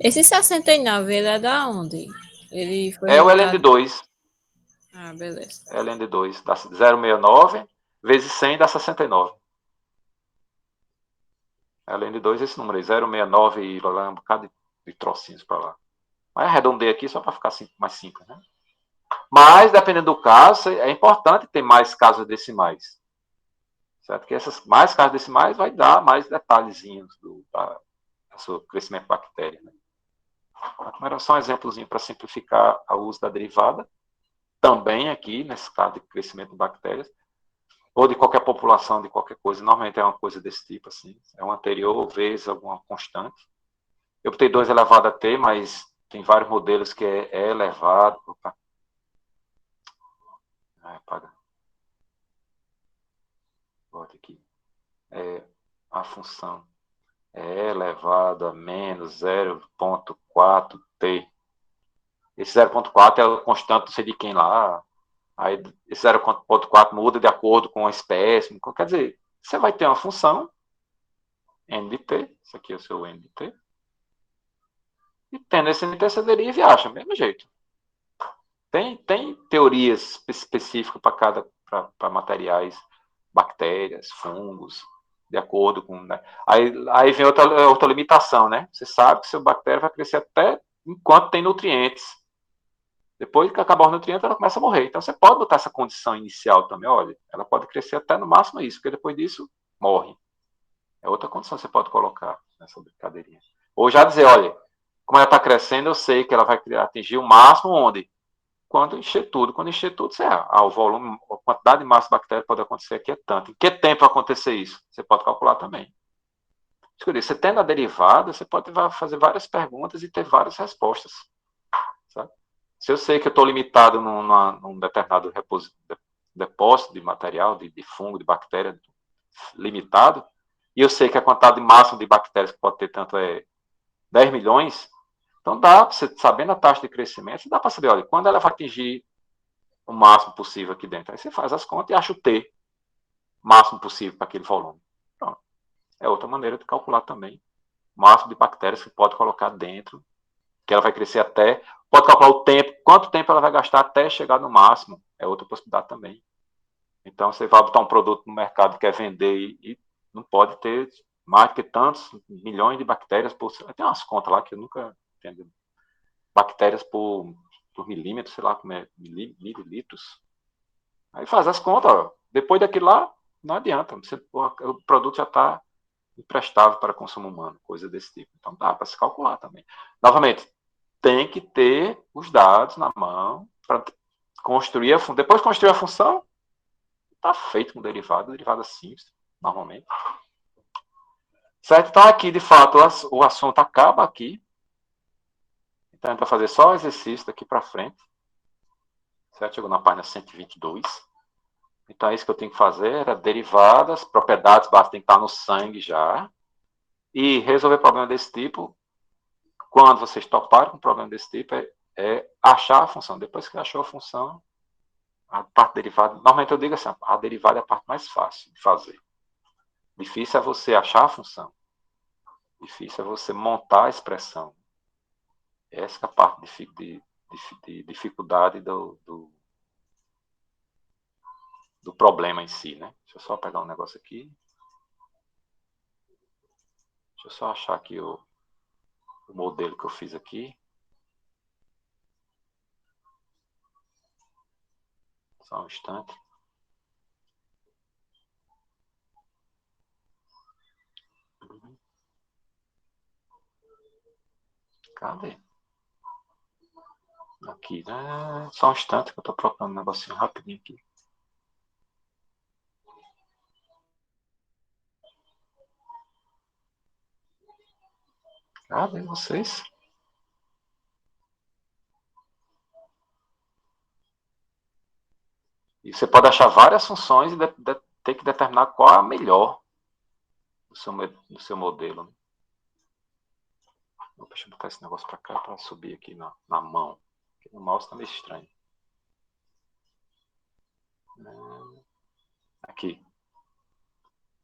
esse 69, ele é da onde? Ele foi É o ln resultado... de 2. Ah, beleza. ln de 2 dá 0,69 vezes 100 dá 69. ln de 2 esse número aí, 0,69 e lá, um bocado de trocinhos para lá. Mas arredondei aqui só para ficar mais simples, né? Mas, dependendo do caso, é importante ter mais casas decimais. Certo? Porque essas mais casas decimais vai dar mais detalhezinhos do seu crescimento de bactéria. Né? Então, era só um exemplozinho para simplificar o uso da derivada. Também aqui, nesse caso de crescimento de bactérias, ou de qualquer população, de qualquer coisa. Normalmente é uma coisa desse tipo, assim. É um anterior vezes alguma constante. Eu botei 2 elevado a t, mas tem vários modelos que é elevado... Opa. Apaga. Bota aqui. A função é elevado a menos 0,4t. Esse 0,4 é o constante, não sei de quem lá. Aí esse 0,4 muda de acordo com a espécie. Quer dizer, você vai ter uma função n de t, isso aqui é o seu n de t, e tendo esse n de t, você deriva e acha, do mesmo jeito. Tem teorias específicas para materiais, bactérias, fungos, de acordo com... Né? Aí vem outra limitação, né? Você sabe que seu bactéria vai crescer até enquanto tem nutrientes. Depois que acabar os nutrientes, ela começa a morrer. Então, você pode botar essa condição inicial também. Olha, ela pode crescer até no máximo isso, porque depois disso, morre. É outra condição que você pode colocar nessa brincadeirinha. Ou já dizer, olha, como ela está crescendo, eu sei que ela vai atingir o máximo onde? Quando encher tudo. Quando encher tudo, você, o volume, a quantidade de massa de bactéria pode acontecer aqui é tanto. Em que tempo vai acontecer isso? Você pode calcular também. Você tendo a derivada, você pode fazer várias perguntas e ter várias respostas. Sabe? Se eu sei que eu estou limitado num determinado depósito de material, de fungo, de bactéria limitado, e eu sei que a quantidade máxima de bactérias que pode ter tanto é 10 milhões, então dá, você sabendo a taxa de crescimento, dá para saber, olha, quando ela vai atingir o máximo possível aqui dentro. Aí você faz as contas e acha o T máximo possível para aquele volume. Pronto. É outra maneira de calcular também o máximo de bactérias que pode colocar dentro, que ela vai crescer até, pode calcular o tempo, quanto tempo ela vai gastar até chegar no máximo, é outra possibilidade também. Então, você vai botar um produto no mercado, quer vender e não pode ter mais do que tantos milhões de bactérias por... Tem umas contas lá que eu nunca entendi. Bactérias por milímetro, sei lá como é, mililitros. Aí faz as contas, ó. Depois daquilo lá, não adianta. O produto já está imprestável para consumo humano, coisa desse tipo. Então dá para se calcular também. Novamente, tem que ter os dados na mão para construir a função. Depois de construir a função, está feito com derivada simples, normalmente. Certo? Então aqui, de fato, o assunto acaba aqui. Então a gente vai fazer só o exercício daqui para frente. Certo? Chegou na página 122. Então, isso que eu tenho que fazer era derivadas, propriedades básicas tem que estar no sangue já. E resolver problema desse tipo, quando vocês toparem com um problema desse tipo, é achar a função. Depois que achou a função, a parte derivada, normalmente eu digo assim, a derivada é a parte mais fácil de fazer. Difícil é você achar a função. Difícil é você montar a expressão. Essa é a parte de dificuldade do problema em si, né? Deixa eu só pegar um negócio aqui. Deixa eu só achar aqui o modelo que eu fiz aqui. Só um instante. Cadê? Aqui, né? Só um instante que eu estou procurando um negocinho rapidinho aqui. Cadê vocês? E você pode achar várias funções e ter que determinar qual é a melhor do seu modelo. Né? Deixa eu botar esse negócio para cá para subir aqui na mão. Porque no mouse está meio estranho. Aqui.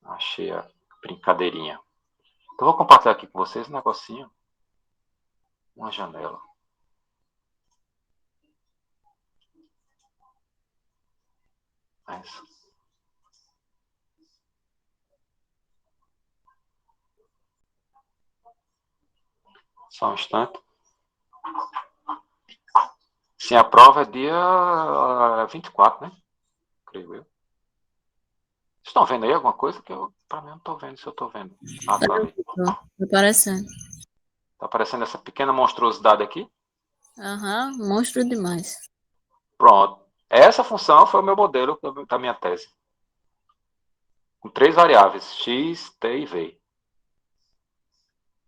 Achei a brincadeirinha. Então, vou compartilhar aqui com vocês um negocinho. Uma janela. Essa. Só um instante. Sim, a prova é dia 24, né? Creio eu. Vocês estão vendo aí alguma coisa que eu, para mim, não estou vendo se eu estou vendo. Ah, tá ali. Tá aparecendo. Está aparecendo essa pequena monstruosidade aqui? Aham, monstro demais. Pronto. Essa função foi o meu modelo da minha tese. Com 3 variáveis, x, t e v.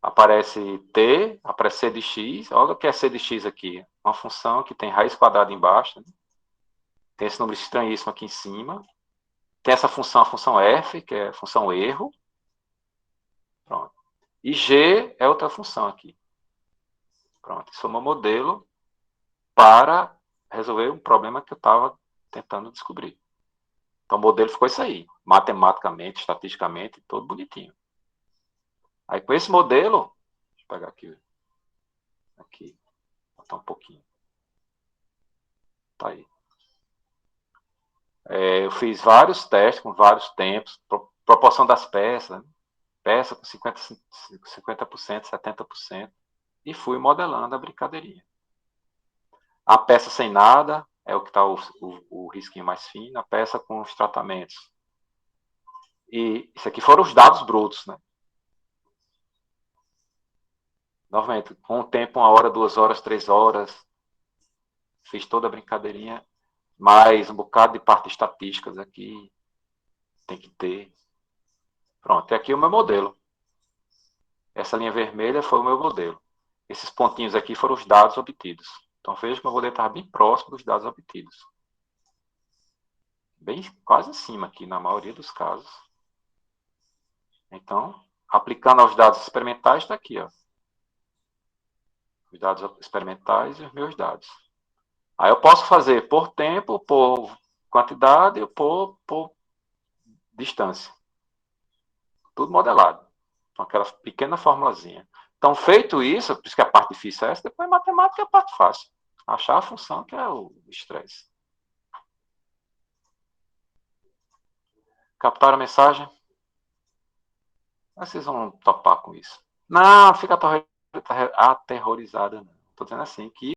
Aparece t, aparece c de x. Olha o que é c de x aqui. Uma função que tem raiz quadrada embaixo. Né? Tem esse número estranhíssimo aqui em cima. Tem essa função, a função f, que é a função erro. Pronto. E g é outra função aqui. Pronto. Isso é o meu modelo para resolver um problema que eu estava tentando descobrir. Então, o modelo ficou isso aí. Matematicamente, estatisticamente, todo bonitinho. Aí, com esse modelo, deixa eu pegar aqui, botar um pouquinho. Tá aí. Eu fiz vários testes com vários tempos, proporção das peças, né? Peça com 50%, 70%, e fui modelando a brincadeirinha. A peça sem nada é o que está o risquinho mais fino, a peça com os tratamentos. E isso aqui foram os dados brutos, né? Novamente, com o tempo, 1 hora, 2 horas, 3 horas, fiz toda a brincadeirinha, mais um bocado de parte estatísticas aqui, tem que ter. Pronto, é aqui o meu modelo. Essa linha vermelha foi o meu modelo. Esses pontinhos aqui foram os dados obtidos. Então, veja que o meu modelo estava bem próximo dos dados obtidos. Bem, quase em cima aqui, na maioria dos casos. Então, aplicando aos dados experimentais, está aqui, ó. Os dados experimentais e os meus dados. Aí eu posso fazer por tempo, por quantidade e por distância. Tudo modelado. Com aquela pequena formulazinha. Então, feito isso, por isso que a parte difícil é essa, depois matemática é a parte fácil. Achar a função que é o estresse. Captaram a mensagem? Vocês vão topar com isso. Não, fica aterrorizada, não. Estou dizendo assim, que